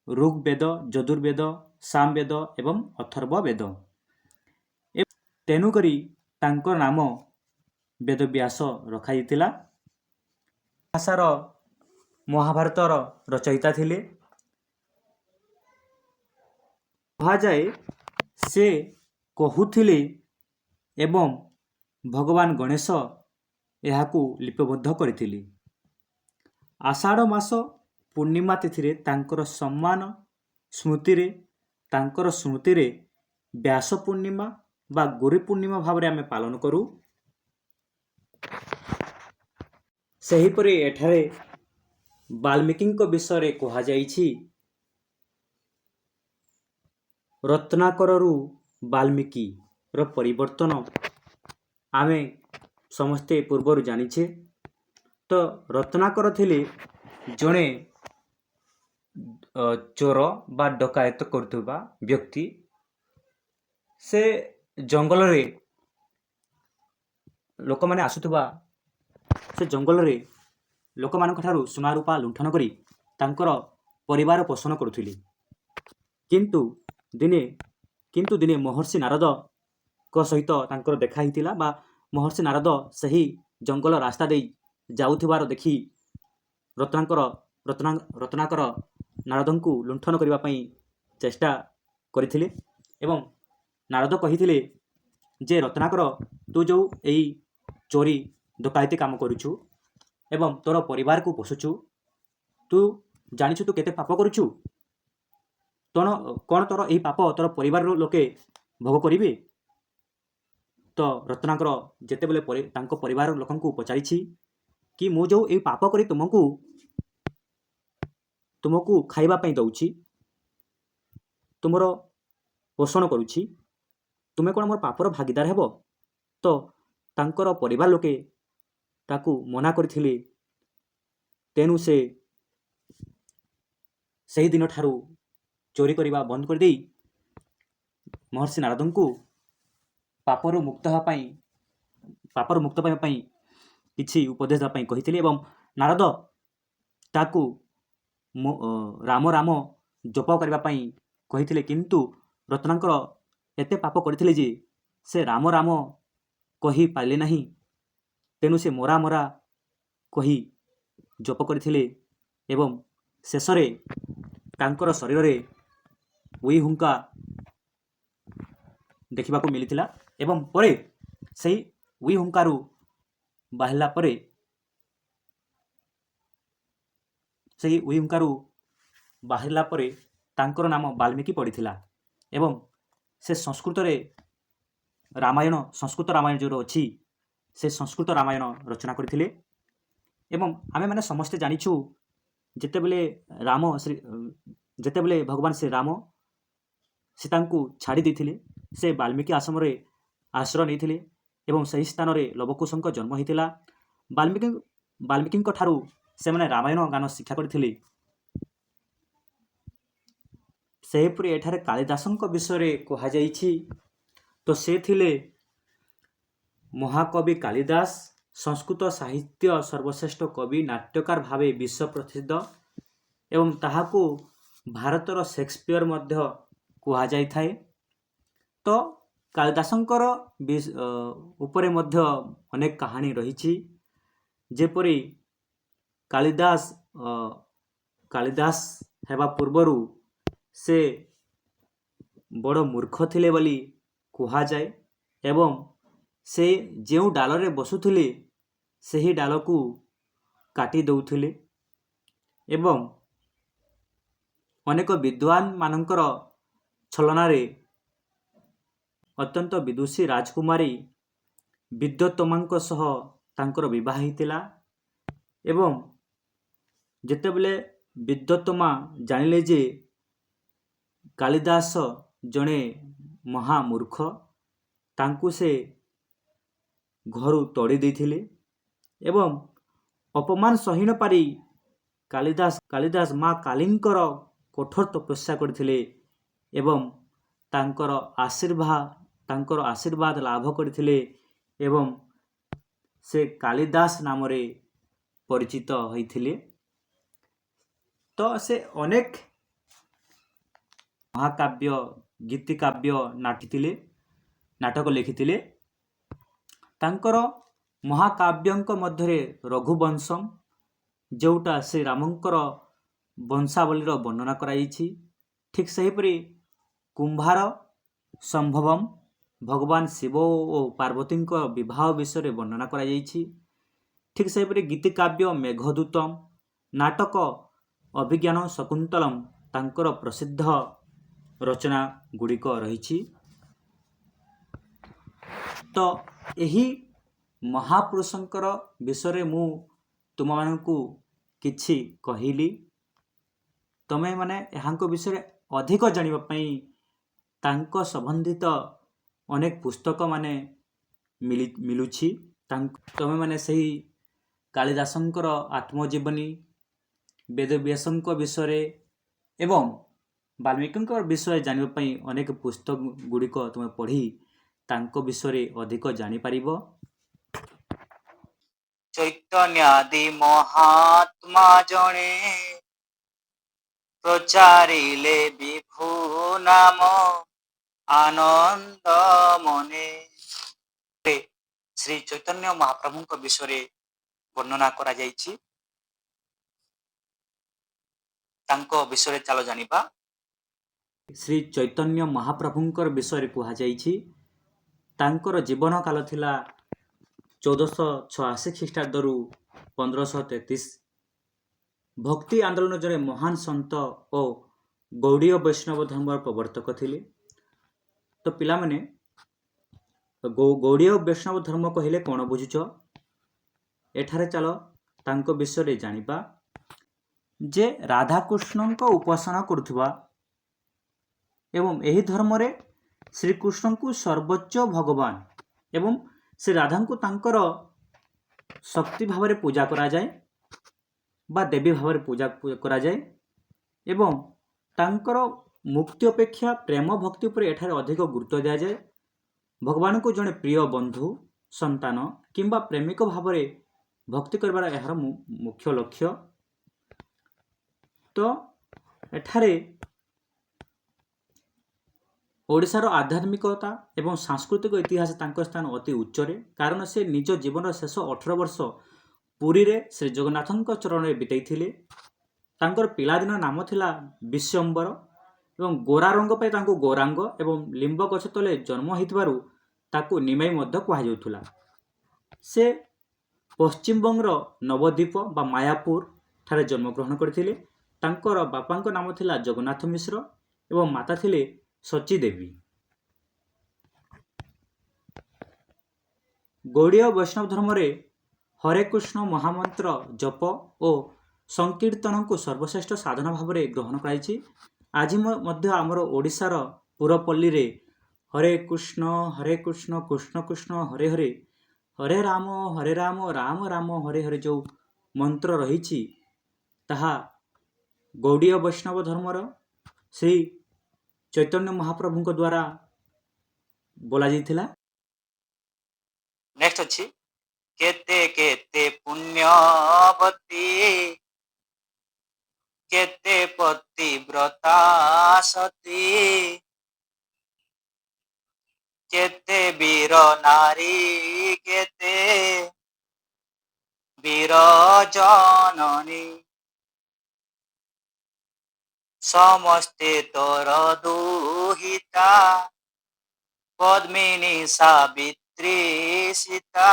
ଋଗ୍ବେଦ, ଯଜୁର୍ବେଦ, ସାମବେଦ ଏବଂ ଅଥର୍ବ ବେଦ। ତେଣୁକରି ତାଙ୍କ ନାମ ବେଦବ୍ୟାସ ରଖାଯାଇଥିଲା। ଭାଷାର ମହାଭାରତର ରଚୟିତା ଥିଲେ। କୁହାଯାଏ ସେ କହୁଥିଲେ ଏବଂ ଭଗବାନ ଗଣେଶ ଏହାକୁ ଲିପିବଦ୍ଧ କରିଥିଲେ। ଆଷାଢ଼ ମାସ ପୂର୍ଣ୍ଣିମା ତିଥିରେ ତାଙ୍କର ସମ୍ମାନ ସ୍ମୃତିରେ ତାଙ୍କର ସ୍ମୃତିରେ ବ୍ୟାସ ପୂର୍ଣ୍ଣିମା ବା ଗୁରୁ ପୂର୍ଣ୍ଣିମା ଭାବରେ ଆମେ ପାଳନ କରୁ। ସେହିପରି ଏଠାରେ ବାଲ୍ମୀକିଙ୍କ ବିଷୟରେ କୁହାଯାଇଛି, ରତ୍ନାକରରୁ ବାଲ୍ମୀକିର ପରିବର୍ତ୍ତନ ଆମେ ସମସ୍ତେ ପୂର୍ବରୁ ଜାଣିଛେ। ତ ରତ୍ନାକର ଥିଲେ ଜଣେ ଚୋର ବା ଡକାୟତ କରୁଥିବା ବ୍ୟକ୍ତି। ସେ ଜଙ୍ଗଲରେ ଲୋକମାନେ ଆସୁଥିବା ସେ ଜଙ୍ଗଲରେ ଲୋକମାନଙ୍କ ଠାରୁ ସୁନା ରୂପା ଲୁଣ୍ଠନ କରି ତାଙ୍କର ପରିବାର ପୋଷଣ କରୁଥିଲେ। କିନ୍ତୁ ଦିନେ ମହର୍ଷି ନାରଦଙ୍କ ସହିତ ତାଙ୍କର ଦେଖା ହେଇଥିଲା ବା ମହର୍ଷି ନାରଦ ସେହି ଜଙ୍ଗଲ ରାସ୍ତା ଦେଇ ଯାଉଥିବାର ଦେଖି ରତ୍ନାକର ନାରଦଙ୍କୁ ଲୁଣ୍ଠନ କରିବା ପାଇଁ ଚେଷ୍ଟା କରିଥିଲେ ଏବଂ ନାରଦ କହିଥିଲେ ଯେ ରତ୍ନାକର, ତୁ ଯେଉଁ ଏଇ ଚୋରି ଡକାୟତି କାମ କରୁଛୁ ଏବଂ ତୋର ପରିବାରକୁ ପୋଷୁଛୁ, ତୁ ଜାଣିଛୁ ତୁ କେତେ ପାପ କରୁଛୁ? କ'ଣ ତୋର ଏହି ପାପ ତୋର ପରିବାରର ଲୋକେ ଭୋଗ କରିବେ? ତ ରତ୍ନାକର ଯେତେବେଳେ ତାଙ୍କ ପରିବାର ଲୋକଙ୍କୁ ପଚାରିଛି କି ମୁଁ ଯେଉଁ ଏହି ପାପ କରି ତୁମକୁ ଖାଇବା ପାଇଁ ଦେଉଛି, ତୁମର ପୋଷଣ କରୁଛି, ତୁମେ କ'ଣ ମୋର ପାପର ଭାଗିଦାର ହେବ? ତ ତାଙ୍କର ପରିବାର ଲୋକେ ତାକୁ ମନା କରିଥିଲେ। ତେଣୁ ସେ ସେହି ଦିନଠାରୁ ଚୋରି କରିବା ବନ୍ଦ କରିଦେଇ ମହର୍ଷି ନାରଦଙ୍କୁ ପାପରୁ ମୁକ୍ତ ପାଇବା ପାଇଁ କିଛି ଉପଦେଶ ଦେବା ପାଇଁ କହିଥିଲେ ଏବଂ ନାରଦ ତାକୁ ରାମ ରାମ ଜପ କରିବା ପାଇଁ କହିଥିଲେ। କିନ୍ତୁ ରତ୍ନାକର ଏତେ ପାପ କରିଥିଲେ ଯେ ସେ ରାମ ରାମ କହି ପାରିଲେ ନାହିଁ। ତେଣୁ ସେ ମରା ମରା କହି ଜପ କରିଥିଲେ ଏବଂ ଶେଷରେ ତାଙ୍କର ଶରୀରରେ ଉଇ ହୁଙ୍କା ଦେଖିବାକୁ ମିଳିଥିଲା ଏବଂ ପରେ ସେହି ଉଇ ହୁଙ୍କାରୁ ବାହାରିଲା ପରେ ତାଙ୍କର ନାମ ବାଲ୍ମୀକି ପଡ଼ିଥିଲା ଏବଂ ସେ ସଂସ୍କୃତ ରାମାୟଣ ଯେଉଁ ଅଛି ସେ ସଂସ୍କୃତ ରାମାୟଣ ରଚନା କରିଥିଲେ। ଏବଂ ଆମେମାନେ ସମସ୍ତେ ଜାଣିଛୁ ଯେତେବେଳେ ଭଗବାନ ଶ୍ରୀରାମ ସୀତାଙ୍କୁ ଛାଡ଼ି ଦେଇଥିଲେ, ସେ ବାଲ୍ମୀକି ଆଶ୍ରମରେ ଆଶ୍ରୟ ନେଇଥିଲେ ଏବଂ ସେହି ସ୍ଥାନରେ ଲବକୁଶଙ୍କ ଜନ୍ମ ହୋଇଥିଲା। ବାଲ୍ମୀକିଙ୍କ ଠାରୁ ସେମାନେ ରାମାୟଣ ଗାନ ଶିକ୍ଷା କରିଥିଲେ। ସେହିପରି ଏଠାରେ କାଳିଦାସଙ୍କ ବିଷୟରେ କୁହାଯାଇଛି। ତ ସେ ଥିଲେ ମହାକବି କାଳିଦାସ ସଂସ୍କୃତ ସାହିତ୍ୟ ସର୍ବଶ୍ରେଷ୍ଠ କବି, ନାଟ୍ୟକାର ଭାବେ ବିଶ୍ୱ ପ୍ରସିଦ୍ଧ ଏବଂ ତାହାକୁ ଭାରତର ସେକ୍ସପିୟର ମଧ୍ୟ କୁହାଯାଇଥାଏ। ତ କାଳିଦାସଙ୍କର ଉପରେ ମଧ୍ୟ ଅନେକ କାହାଣୀ ରହିଛି। ଯେପରି କାଳିଦାସ ହେବା ପୂର୍ବରୁ ସେ ବଡ଼ ମୂର୍ଖ ଥିଲେ ବୋଲି କୁହାଯାଏ ଏବଂ ସେ ଯେଉଁ ଡାଳରେ ବସୁଥିଲେ ସେହି ଡାଳକୁ କାଟି ଦେଉଥିଲେ ଏବଂ ଅନେକ ବିଦ୍ୱାନମାନଙ୍କର ଛଳନାରେ ଅତ୍ୟନ୍ତ ବିଦୁଷୀ ରାଜକୁମାରୀ ବିଦ୍ୟୋତ୍ତମାଙ୍କ ସହ ତାଙ୍କର ବିବାହ ହୋଇଥିଲା ଏବଂ ଯେତେବେଳେ ବିଦ୍ୟୋତ୍ତମା ଜାଣିଲେ ଯେ କାଳିଦାସ ଜଣେ ମହାମୂର୍ଖ, ତାଙ୍କୁ ସେ ଘରୁ ତଡ଼ି ଦେଇଥିଲେ ଏବଂ ଅପମାନ ସହି ନ ପାରି କାଳିଦାସ ମା କାଳୀଙ୍କର କଠୋର ତପସ୍ୟା କରିଥିଲେ ଏବଂ ତାଙ୍କର ଆଶୀର୍ବାଦ ଲାଭ କରିଥିଲେ ଏବଂ ସେ କାଳିଦାସ ନାମରେ ପରିଚିତ ହୋଇଥିଲେ। ତ ସେ ଅନେକ ମହାକାବ୍ୟ, ଗୀତିକାବ୍ୟ ନାଟକ ଲେଖିଥିଲେ। ତାଙ୍କର ମହାକାବ୍ୟଙ୍କ ମଧ୍ୟରେ ରଘୁବଂଶମ୍, ଯେଉଁଟା ଶ୍ରୀରାମଙ୍କର ବଂଶାବଳୀର ବର୍ଣ୍ଣନା କରାଯାଇଛି। ଠିକ୍ ସେହିପରି କୁମ୍ଭାର ସମ୍ଭବମ୍, ଭଗବାନ ଶିବ ଓ ପାର୍ବତୀଙ୍କ ବିବାହ ବିଷୟରେ ବର୍ଣ୍ଣନା କରାଯାଇଛି। ଠିକ୍ ସେହିପରି ଗୀତିକାବ୍ୟ ମେଘଦୂତମ୍, ନାଟକ ଅଭିଜ୍ଞାନ ଶକୁନ୍ତଳମ୍ ତାଙ୍କର ପ୍ରସିଦ୍ଧ ରଚନା ଗୁଡ଼ିକ ରହିଛି। ତ ଏହି ମହାପୁରୁଷଙ୍କର ବିଷୟରେ ମୁଁ ତୁମମାନଙ୍କୁ କିଛି କହିଲି। ତମେମାନେ ଏହାଙ୍କ ବିଷୟରେ ଅଧିକ ଜାଣିବା ପାଇଁ ତାଙ୍କ ସମ୍ବନ୍ଧିତ ଅନେକ ପୁସ୍ତକ ମାନେ ମିଳୁଛି। ତମେମାନେ ସେହି କାଳିଦାସଙ୍କର ଆତ୍ମଜୀବନୀ, ବେଦବ୍ୟାସଙ୍କ ବିଷୟରେ ଏବଂ ବାଲ୍ମୀକିଙ୍କ ବିଷୟରେ ଜାଣିବା ପାଇଁ ଅନେକ ପୁସ୍ତକ ଗୁଡ଼ିକ ତୁମେ ପଢ଼ି ତାଙ୍କ ବିଷୟରେ ଅଧିକ ଜାଣିପାରିବ। ଚୈତନ୍ୟାଦି ମହାତ୍ମା ଜଣେ ପ୍ରଚାରିଲେ ବିଭୁ ନାମ ଆନନ୍ଦ ମନେ। ଶ୍ରୀ ଚୈତନ୍ୟ ମହାପ୍ରଭୁଙ୍କ ବିଷୟରେ ବର୍ଣ୍ଣନା କରାଯାଇଛି। ତାଙ୍କ ବିଷୟରେ ଚାଲ ଜାଣିବା। ଶ୍ରୀ ଚୈତନ୍ୟ ମହାପ୍ରଭୁଙ୍କର ବିଷୟରେ କୁହାଯାଇଛି, ତାଙ୍କର ଜୀବନ କାଳ ଥିଲା 1486 ଖ୍ରୀଷ୍ଟାବ୍ଦରୁ 1533। ଭକ୍ତି ଆନ୍ଦୋଳନ ଜଣେ ମହାନ ସନ୍ଥ ଓ ଗୌଡ଼ୀୟ ବୈଷ୍ଣବ ଧର୍ମର ପ୍ରବର୍ତ୍ତକ ଥିଲେ। ତ ପିଲାମାନେ, ଗୌଡ଼ୀୟ ବୈଷ୍ଣବ ଧର୍ମ କହିଲେ କ'ଣ ବୁଝୁଛ? ଏଠାରେ ଚାଲ ତାଙ୍କ ବିଷୟରେ ଜାଣିବା ଯେ ରାଧାକୃଷ୍ଣଙ୍କ ଉପାସନା କରୁଥିବା ଏବଂ ଏହି ଧର୍ମରେ ଶ୍ରୀକୃଷ୍ଣଙ୍କୁ ସର୍ବୋଚ୍ଚ ଭଗବାନ ଏବଂ ଶ୍ରୀ ରାଧାଙ୍କୁ ତାଙ୍କର ଶକ୍ତି ଭାବରେ ପୂଜା କରାଯାଏ ବା ଦେବୀ ଭାବରେ ପୂଜା କରାଯାଏ ଏବଂ ତାଙ୍କର ମୁକ୍ତି ଅପେକ୍ଷା ପ୍ରେମ ଭକ୍ତି ଉପରେ ଏଠାରେ ଅଧିକ ଗୁରୁତ୍ୱ ଦିଆଯାଏ। ଭଗବାନଙ୍କୁ ଜଣେ ପ୍ରିୟ ବନ୍ଧୁ, ସନ୍ତାନ କିମ୍ବା ପ୍ରେମିକ ଭାବରେ ଭକ୍ତି କରିବାର ଏହାର ମୁଖ୍ୟ ଲକ୍ଷ୍ୟ। ତ ଏଠାରେ ଓଡ଼ିଶାର ଆଧ୍ୟାତ୍ମିକତା ଏବଂ ସାଂସ୍କୃତିକ ଇତିହାସ ତାଙ୍କ ସ୍ଥାନ ଅତି ଉଚ୍ଚରେ, କାରଣ ସେ ନିଜ ଜୀବନର ଶେଷ 18 ବର୍ଷ ପୁରୀରେ ଶ୍ରୀ ଜଗନ୍ନାଥଙ୍କ ଚରଣରେ ବିତାଇଥିଲେ। ତାଙ୍କର ପିଲାଦିନ ନାମ ଥିଲା ବିଶ୍ୱମ୍ବର ଏବଂ ଗୋରା ରଙ୍ଗ ପାଇଁ ତାଙ୍କୁ ଗୌରାଙ୍ଗ ଏବଂ ଲିମ୍ବ ଗଛ ତଳେ ଜନ୍ମ ହୋଇଥିବାରୁ ତାକୁ ନିମାଇ ମଧ୍ୟ କୁହାଯାଉଥିଲା। ସେ ପଶ୍ଚିମବଙ୍ଗର ନବଦ୍ୱୀପ ବା ମାୟାପୁର ଠାରେ ଜନ୍ମଗ୍ରହଣ କରିଥିଲେ। ତାଙ୍କର ବାପାଙ୍କ ନାମ ଥିଲା ଜଗନ୍ନାଥ ମିଶ୍ର ଏବଂ ମାତା ଥିଲେ ସଚୀ ଦେବୀ। ଗୌଡ଼ୀୟ ବୈଷ୍ଣବ ଧର୍ମରେ ହରେ କୃଷ୍ଣ ମହାମନ୍ତ୍ର ଜପ ଓ ସଂକୀର୍ତ୍ତନକୁ ସର୍ବଶ୍ରେଷ୍ଠ ସାଧନ ଭାବରେ ଗ୍ରହଣ କରାଯାଇଛି। ଆଜି ମଧ୍ୟ ଆମର ଓଡ଼ିଶାର ପୁରପଲ୍ଲୀରେ ହରେ କୃଷ୍ଣ କୃଷ୍ଣ କୃଷ୍ଣ ହରେ ହରେ, ହରେ ରାମ ରାମ ରାମ ହରେ ହରେ ଯେଉଁ ମନ୍ତ୍ର ରହିଛି, ତାହା ଗୌଡ଼ୀୟ ବୈଷ୍ଣବ ଧର୍ମର ଶ୍ରୀ ଚୈତନ୍ୟ ମହାପ୍ରଭୁଙ୍କ ଦ୍ୱାରା ବୋଲାଯାଇଥିଲା। ନେକ୍ସଟ ଅଛି, କେତେ କେତେ ପୁଣ୍ୟବତୀ କେତେ ପତିବ୍ରତା ସତୀ, କେତେ ବୀର ନାରୀ କେତେ ବୀର ଜନନୀ, ସମସ୍ତେ ତୋର ଦୁହିତା ପଦ୍ମିନୀ ସାବିତ୍ରୀ ସୀତା,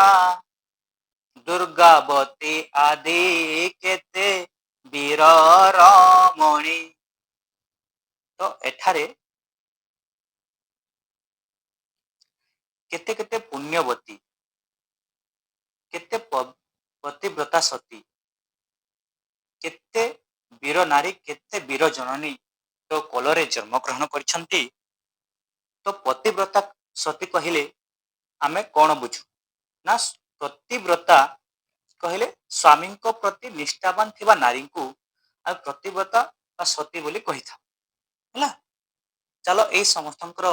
ଦୁର୍ଗାବତୀ ଆଦି କେତେ ବୀର ରମଣୀ। ତ ଏଠାରେ କେତେ କେତେ ପୁଣ୍ୟବତୀ, କେତେ ପତିବ୍ରତା ସତୀ, କେତେ ବୀର ନାରୀ କେତେ ବୀର ଜନନୀ ତ କୋଳରେ ଜନ୍ମଗ୍ରହଣ କରିଛନ୍ତି। ତ ପତିବ୍ରତା ସତୀ କହିଲେ ଆମେ କ'ଣ ବୁଝୁ ନା, ପ୍ରତିବ୍ରତା କହିଲେ ସ୍ୱାମୀଙ୍କ ପ୍ରତି ନିଷ୍ଠାବାନ ଥିବା ନାରୀଙ୍କୁ ଆମେ ପ୍ରତିବ୍ରତା ବା ସତୀ ବୋଲି କହିଥାଉ। ହେଲା, ଚାଲ ଏଇ ସମସ୍ତଙ୍କର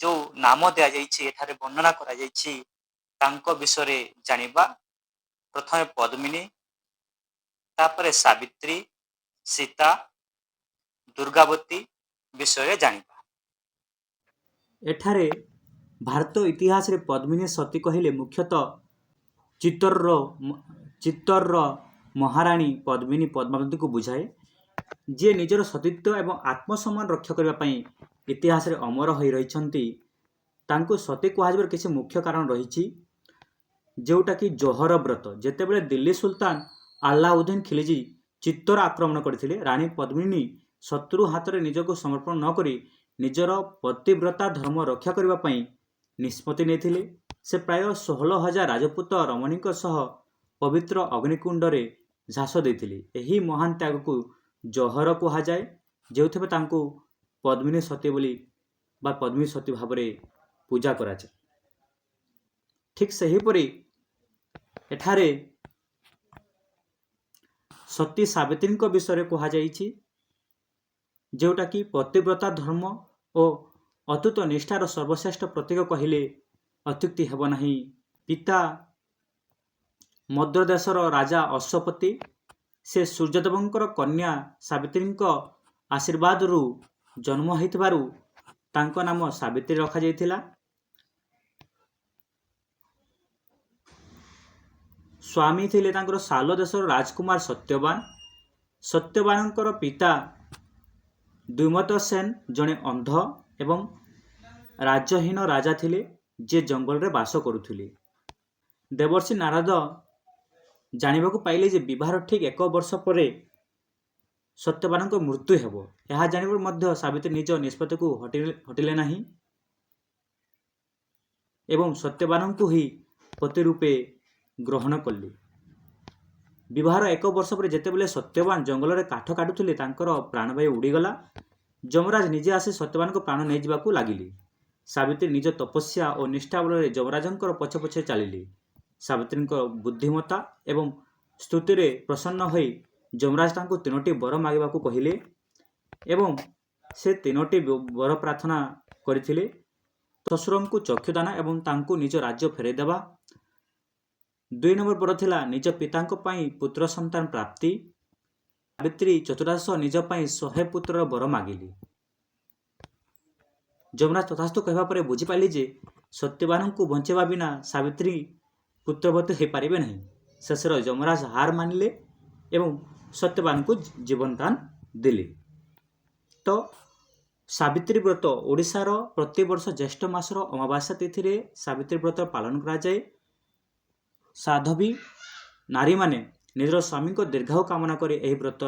ଯୋଉ ନାମ ଦିଆଯାଇଛି, ଏଠାରେ ବର୍ଣ୍ଣନା କରାଯାଇଛି, ତାଙ୍କ ବିଷୟରେ ଜାଣିବା। ପ୍ରଥମେ ପଦ୍ମିନୀ, ତାପରେ ସାବିତ୍ରୀ, ସୀତା, ଦୁର୍ଗାବତୀ ବିଷୟରେ ଜାଣିବା। ଏଠାରେ ଭାରତ ଇତିହାସରେ ପଦ୍ମିନୀ ସତୀ କହିଲେ ମୁଖ୍ୟତଃ ଚିତ୍ତୋରର ମହାରାଣୀ ପଦ୍ମିନୀ ପଦ୍ମାବତୀଙ୍କୁ ବୁଝାଏ, ଯିଏ ନିଜର ସତୀତ୍ୱ ଏବଂ ଆତ୍ମସମ୍ମାନ ରକ୍ଷା କରିବା ପାଇଁ ଇତିହାସରେ ଅମର ହୋଇ ରହିଛନ୍ତି। ତାଙ୍କୁ ସତୀ କୁହାଯିବାର କିଛି ମୁଖ୍ୟ କାରଣ ରହିଛି, ଯେଉଁଟାକି ଜୋହର ବ୍ରତ। ଯେତେବେଳେ ଦିଲ୍ଲୀ ସୁଲତାନ ଆଲ୍ଲାଉଦ୍ଦିନ ଖିଲଜି ଚିତ୍ତୋର ଆକ୍ରମଣ କରିଥିଲେ। ରାଣୀ ପଦ୍ମିନୀ ଶତ୍ରୁ ହାତରେ ନିଜକୁ ସମର୍ପଣ ନ କରି ନିଜର ପତିବ୍ରତା ଧର୍ମ ରକ୍ଷା କରିବା ପାଇଁ ନିଷ୍ପତ୍ତି ନେଇଥିଲେ। ସେ ପ୍ରାୟ 16,000 ରାଜପୁତ ରମଣୀଙ୍କ ସହ ପବିତ୍ର ଅଗ୍ନିକୁଣ୍ଡରେ ଝାସ ଦେଇଥିଲେ। ଏହି ମହାନ ତ୍ୟାଗକୁ ଜହର କୁହାଯାଏ, ଯେଉଁଥିରେ ତାଙ୍କୁ ପଦ୍ମିନୀ ସତୀ ବୋଲି ବା ପଦ୍ମିନୀ ସତୀ ଭାବରେ ପୂଜା କରାଯାଏ। ଠିକ୍ ସେହିପରି ଏଠାରେ ସତୀ ସାବିତ୍ରୀଙ୍କ ବିଷୟରେ କୁହାଯାଇଛି, ଯେଉଁଟାକି ପତିବ୍ରତା ଧର୍ମ ଓ ଅତୁଟ ନିଷ୍ଠାର ସର୍ବଶ୍ରେଷ୍ଠ ପ୍ରତୀକ କହିଲେ ଅତ୍ୟୁକ୍ତି ହେବ ନାହିଁ। ପିତା ମଦ୍ର ଦେଶର ରାଜା ଅଶ୍ୱପତି, ସେ ସୂର୍ଯ୍ୟଦେବଙ୍କର କନ୍ୟା ସାବିତ୍ରୀଙ୍କ ଆଶୀର୍ବାଦରୁ ଜନ୍ମ ହୋଇଥିବାରୁ ତାଙ୍କ ନାମ ସାବିତ୍ରୀ ରଖାଯାଇଥିଲା। ସ୍ୱାମୀ ଥିଲେ ତାଙ୍କର ସାଲ ଦେଶର ରାଜକୁମାର ସତ୍ୟବାନ। ସତ୍ୟବାନଙ୍କର ପିତା ଦ୍ୱିମତ ସେନ ଜଣେ ଅନ୍ଧ ଏବଂ ରାଜ୍ୟହୀନ ରାଜା ଥିଲେ, ଯିଏ ଜଙ୍ଗଲରେ ବାସ କରୁଥିଲେ। ଦେବର୍ଷି ନାରଦ ଜାଣିବାକୁ ପାଇଲେ ଯେ ବିବାହର ଠିକ୍ 1 ବର୍ଷ ପରେ ସତ୍ୟବାନଙ୍କ ମୃତ୍ୟୁ ହେବ। ଏହା ଜାଣିବାରୁ ମଧ୍ୟ ସାବିତ୍ରୀ ନିଜ ନିଷ୍ପତ୍ତିକୁ ହଟିଲେ ନାହିଁ ଏବଂ ସତ୍ୟବାନଙ୍କୁ ହିଁ ପତି ରୂପେ ଗ୍ରହଣ କଲେ। ବିବାହର 1 ବର୍ଷ ପରେ ଯେତେବେଳେ ସତ୍ୟବାନ ଜଙ୍ଗଲରେ କାଠ କାଟୁଥିଲେ, ତାଙ୍କର ପ୍ରାଣବାୟୁ ଉଡ଼ିଗଲା। ଯମରାଜ ନିଜେ ଆସି ସତ୍ୟବାନଙ୍କ ପ୍ରାଣ ନେଇଯିବାକୁ ଲାଗିଲେ। ସାବିତ୍ରୀ ନିଜ ତପସ୍ୟା ଓ ନିଷ୍ଠା ବଳରେ ଯମରାଜଙ୍କର ପଛେ ପଛେ ଚାଲିଲେ। ସାବିତ୍ରୀଙ୍କ ବୁଦ୍ଧିମତ୍ତା ଏବଂ ସ୍ତୁତିରେ ପ୍ରସନ୍ନ ହୋଇ ଯମରାଜ ତାଙ୍କୁ 3ଟି ବର ମାଗିବାକୁ କହିଲେ ଏବଂ ସେ 3ଟି ବର ପ୍ରାର୍ଥନା କରିଥିଲେ। ଶ୍ୱଶୁରଙ୍କୁ ଚକ୍ଷୁଦାନ ଏବଂ ତାଙ୍କୁ ନିଜ ରାଜ୍ୟ ଫେରାଇ ଦେବା। 2 ନମ୍ବର ବର ଥିଲା ନିଜ ପିତାଙ୍କ ପାଇଁ ପୁତ୍ର ସନ୍ତାନ ପ୍ରାପ୍ତି। ସାବିତ୍ରୀ ଚତୁର୍ଦ୍ଦାଶ ନିଜ ପାଇଁ 100 ପୁତ୍ରର ବର ମାଗିଲେ। ଯମରାଜ ତଥାସ୍ତୁ କହିବା ପରେ ବୁଝିପାରିଲେ ଯେ ସତ୍ୟବାନଙ୍କୁ ବଞ୍ଚାଇବା ବିନା ସାବିତ୍ରୀ ପୁତ୍ରବତୀ ହୋଇପାରିବେ ନାହିଁ। ଶେଷରେ ଯମରାଜ ହାର ମାନିଲେ ଏବଂ ସତ୍ୟବାନଙ୍କୁ ଜୀବନଦାନ ଦେଲେ। ତ ସାବିତ୍ରୀ ବ୍ରତ ଓଡ଼ିଶାର ପ୍ରତିବର୍ଷ ଜ୍ୟେଷ୍ଠ ମାସର ଅମାବାସ୍ୟା ତିଥିରେ ସାବିତ୍ରୀ ବ୍ରତ ପାଳନ କରାଯାଏ। ସାଧବୀ ନାରୀମାନେ ନିଜର ସ୍ୱାମୀଙ୍କ ଦୀର୍ଘାୟୁ କାମନା କରି ଏହି ବ୍ରତ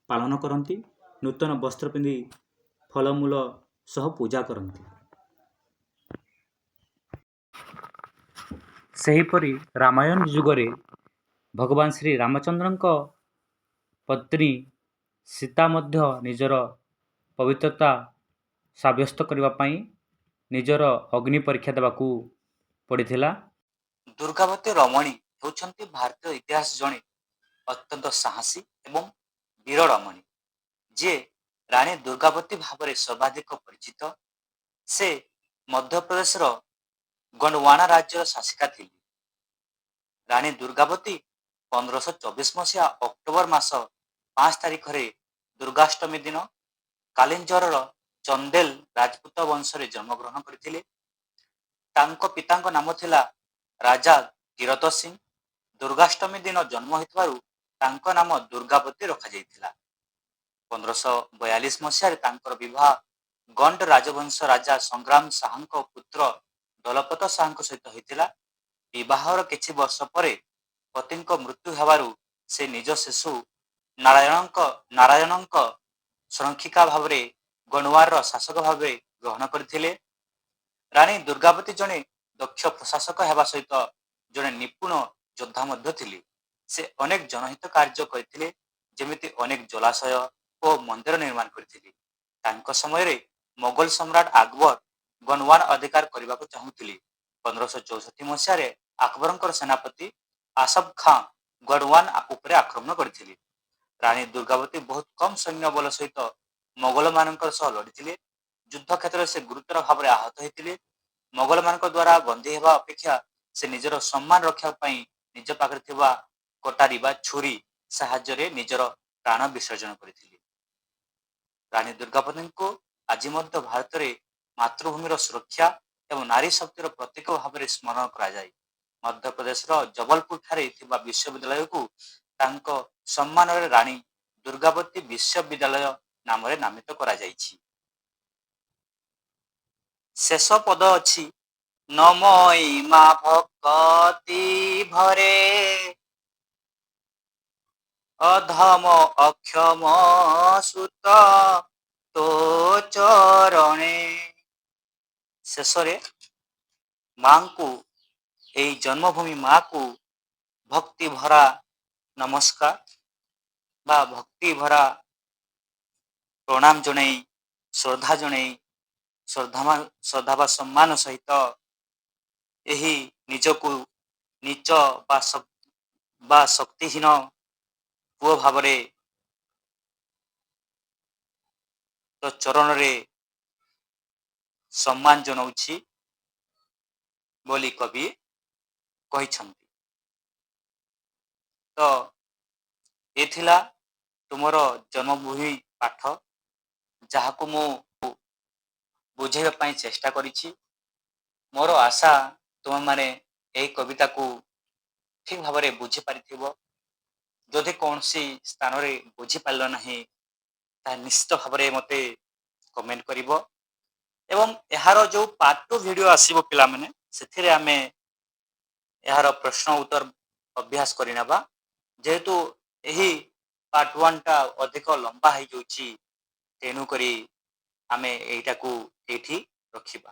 ପାଳନ କରନ୍ତି। ନୂତନ ବସ୍ତ୍ର ପିନ୍ଧି ଫଳମୂଳ ସହ ପୂଜା କରନ୍ତି। ସେହିପରି ରାମାୟଣ ଯୁଗରେ ଭଗବାନ ଶ୍ରୀ ରାମଚନ୍ଦ୍ରଙ୍କ ପତ୍ନୀ ସୀତା ମଧ୍ୟ ନିଜର ପବିତ୍ରତା ସାବ୍ୟସ୍ତ କରିବା ପାଇଁ ନିଜର ଅଗ୍ନି ପରୀକ୍ଷା ଦେବାକୁ ପଡ଼ିଥିଲା। ଦୁର୍ଗାବତୀ ରମଣୀ ହେଉଛନ୍ତି ଭାରତୀୟ ଇତିହାସ ଜଣେ ଅତ୍ୟନ୍ତ ସାହସୀ ଏବଂ ବୀର ରମଣୀ, ଯିଏ ରାଣୀ ଦୁର୍ଗାବତୀ ଭାବରେ ସର୍ବାଧିକ ପରିଚିତ। ସେ ମଧ୍ୟପ୍ରଦେଶର ଗଣ୍ଡୱାନା ରାଜ୍ୟର ଶାସିକା ଥିଲେ। ରାଣୀ ଦୁର୍ଗାବତୀ 1524 ମସିହା ଅକ୍ଟୋବର ମାସ 5 ତାରିଖରେ ଦୁର୍ଗାଷ୍ଟମୀ ଦିନ କାଲିଞ୍ଜରର ଚନ୍ଦେଲ ରାଜପୁତ ବଂଶରେ ଜନ୍ମଗ୍ରହଣ କରିଥିଲେ। ତାଙ୍କ ପିତାଙ୍କ ନାମ ଥିଲା ରାଜା କିରତ ସିଂ। ଦୁର୍ଗାଷ୍ଟମୀ ଦିନ ଜନ୍ମ ହୋଇଥିବାରୁ ତାଙ୍କ ନାମ ଦୁର୍ଗାବତୀ ରଖାଯାଇଥିଲା। 1542 ମସିହାରେ ତାଙ୍କର ବିବାହ ଗଣ୍ଡ ରାଜବଂଶ ରାଜା ସଂଗ୍ରାମ ଶାହଙ୍କ ପୁତ୍ର ଦଲପତ ଶାହଙ୍କ ସହିତ ହୋଇଥିଲା। ବିବାହର କିଛି ବର୍ଷ ପରେ ପତିଙ୍କ ମୃତ୍ୟୁ ହେବାରୁ ସେ ନିଜ ଶିଶୁ ନାରାୟଣଙ୍କ ସଂରକ୍ଷିକା ଭାବରେ ଗଣୱାରର ଶାସକ ଭାବରେ ଗ୍ରହଣ କରିଥିଲେ। ରାଣୀ ଦୁର୍ଗାବତୀ ଜଣେ ଦକ୍ଷ ପ୍ରଶାସକ ହେବା ସହିତ ଜଣେ ନିପୁଣ ଯୋଦ୍ଧା ମଧ୍ୟ ଥିଲେ। ସେ ଅନେକ ଜନହିତ କାର୍ଯ୍ୟ କରିଥିଲେ, ଯେମିତି ଅନେକ ଜଳାଶୟ ଓ ମନ୍ଦିର ନିର୍ମାଣ କରିଥିଲେ। ତାଙ୍କ ସମୟରେ ମୋଗଲ ସମ୍ରାଟ ଆକବର ଗଣୱାର ଅଧିକାର କରିବାକୁ ଚାହୁଁଥିଲେ। 1564 ମସିହାରେ ଆକବରଙ୍କର ସେନାପତି ଆସଫ ଖାଁ ଗଡ଼ୱାନ ଉପରେ ଆକ୍ରମଣ କରିଥିଲେ। ରାଣୀ ଦୁର୍ଗାବତୀ ବହୁତ କମ୍ ସୈନ୍ୟ ବଳ ସହିତ ମୋଗଲମାନଙ୍କ ସହ ଲଢ଼ିଥିଲେ। ଯୁଦ୍ଧ କ୍ଷେତ୍ରରେ ସେ ଗୁରୁତର ଭାବରେ ଆହତ ହୋଇଥିଲେ। ମୋଗଲମାନଙ୍କ ଦ୍ୱାରା ବନ୍ଦୀ ହେବା ଅପେକ୍ଷା ସେ ନିଜର ସମ୍ମାନ ରକ୍ଷା ପାଇଁ ନିଜ ପାଖରେ ଥିବା କଟାରୀ ବା ଛୁରୀ ସାହାଯ୍ୟରେ ନିଜର ପ୍ରାଣ ବିସର୍ଜନ କରିଥିଲେ। ରାଣୀ ଦୁର୍ଗାବତୀଙ୍କୁ ଆଜି ମଧ୍ୟ ଭାରତରେ ମାତୃଭୂମିର ସୁରକ୍ଷା ଏବଂ ନାରୀ ଶକ୍ତିର ପ୍ରତୀକ ଭାବରେ ସ୍ମରଣ କରାଯାଏ। ମଧ୍ୟପ୍ରଦେଶର ଜବଲପୁର ଠାରେ ଥିବା ବିଶ୍ୱବିଦ୍ୟାଳୟକୁ ତାଙ୍କ ସମ୍ମାନରେ ରାଣୀ ଦୁର୍ଗାବତୀ ବିଶ୍ୱବିଦ୍ୟାଳୟ ନାମରେ ନାମିତ କରାଯାଇଛି। ଶେଷ ପଦ ଅଛି ନମଇ ମା ଭକତି ଭରେ ଅଧମ ଅକ୍ଷମ ସୁତ ତୋ ଚରଣେ। ଶେଷରେ ମାଙ୍କୁ, ଏଇ ଜନ୍ମଭୂମି ମାକୁ ଭକ୍ତି ଭରା ନମସ୍କାର ବା ଭକ୍ତି ଭରା ପ୍ରଣାମ ଜଣାଇ, ଶ୍ରଦ୍ଧା ଜଣାଇ, ଶ୍ରଦ୍ଧା ବା ସମ୍ମାନ ସହିତ ଏହି ନିଜକୁ ନିଚ ବା ଶକ୍ତିହୀନ ପୁଅ ଭାବରେ ତ ଚରଣରେ ସମ୍ମାନ ଜଣାଉଛି ବୋଲି କବି କହିଛନ୍ତି। ତ ଏ ଥିଲା ତୁମର ଜନ୍ମଭୂମି ପାଠ, ଯାହାକୁ ମୁଁ ବୁଝାଇବା ପାଇଁ ଚେଷ୍ଟା କରିଛି। ମୋର ଆଶା ତୁମେମାନେ ଏହି କବିତାକୁ ଠିକ୍ ଭାବରେ ବୁଝିପାରିଥିବ। ଯଦି କୌଣସି ସ୍ଥାନରେ ବୁଝିପାରିଲ ନାହିଁ, ତାହା ନିଶ୍ଚିତ ଭାବରେ ମୋତେ କମେଣ୍ଟ କରିବ। ଏବଂ ଏହାର ଯେଉଁ ପାର୍ଟ 2 ଭିଡ଼ିଓ ଆସିବ ପିଲାମାନେ, ସେଥିରେ ଆମେ ଏହାର ପ୍ରଶ୍ନ ଉତ୍ତର ଅଭ୍ୟାସ କରିନେବା। ଯେହେତୁ ଏହି ପାର୍ଟ 1ଟା ଅଧିକ ଲମ୍ବା ହେଇଯାଉଛି, ତେଣୁକରି ଆମେ ଏଇଟାକୁ ଏଇଠି ରଖିବା।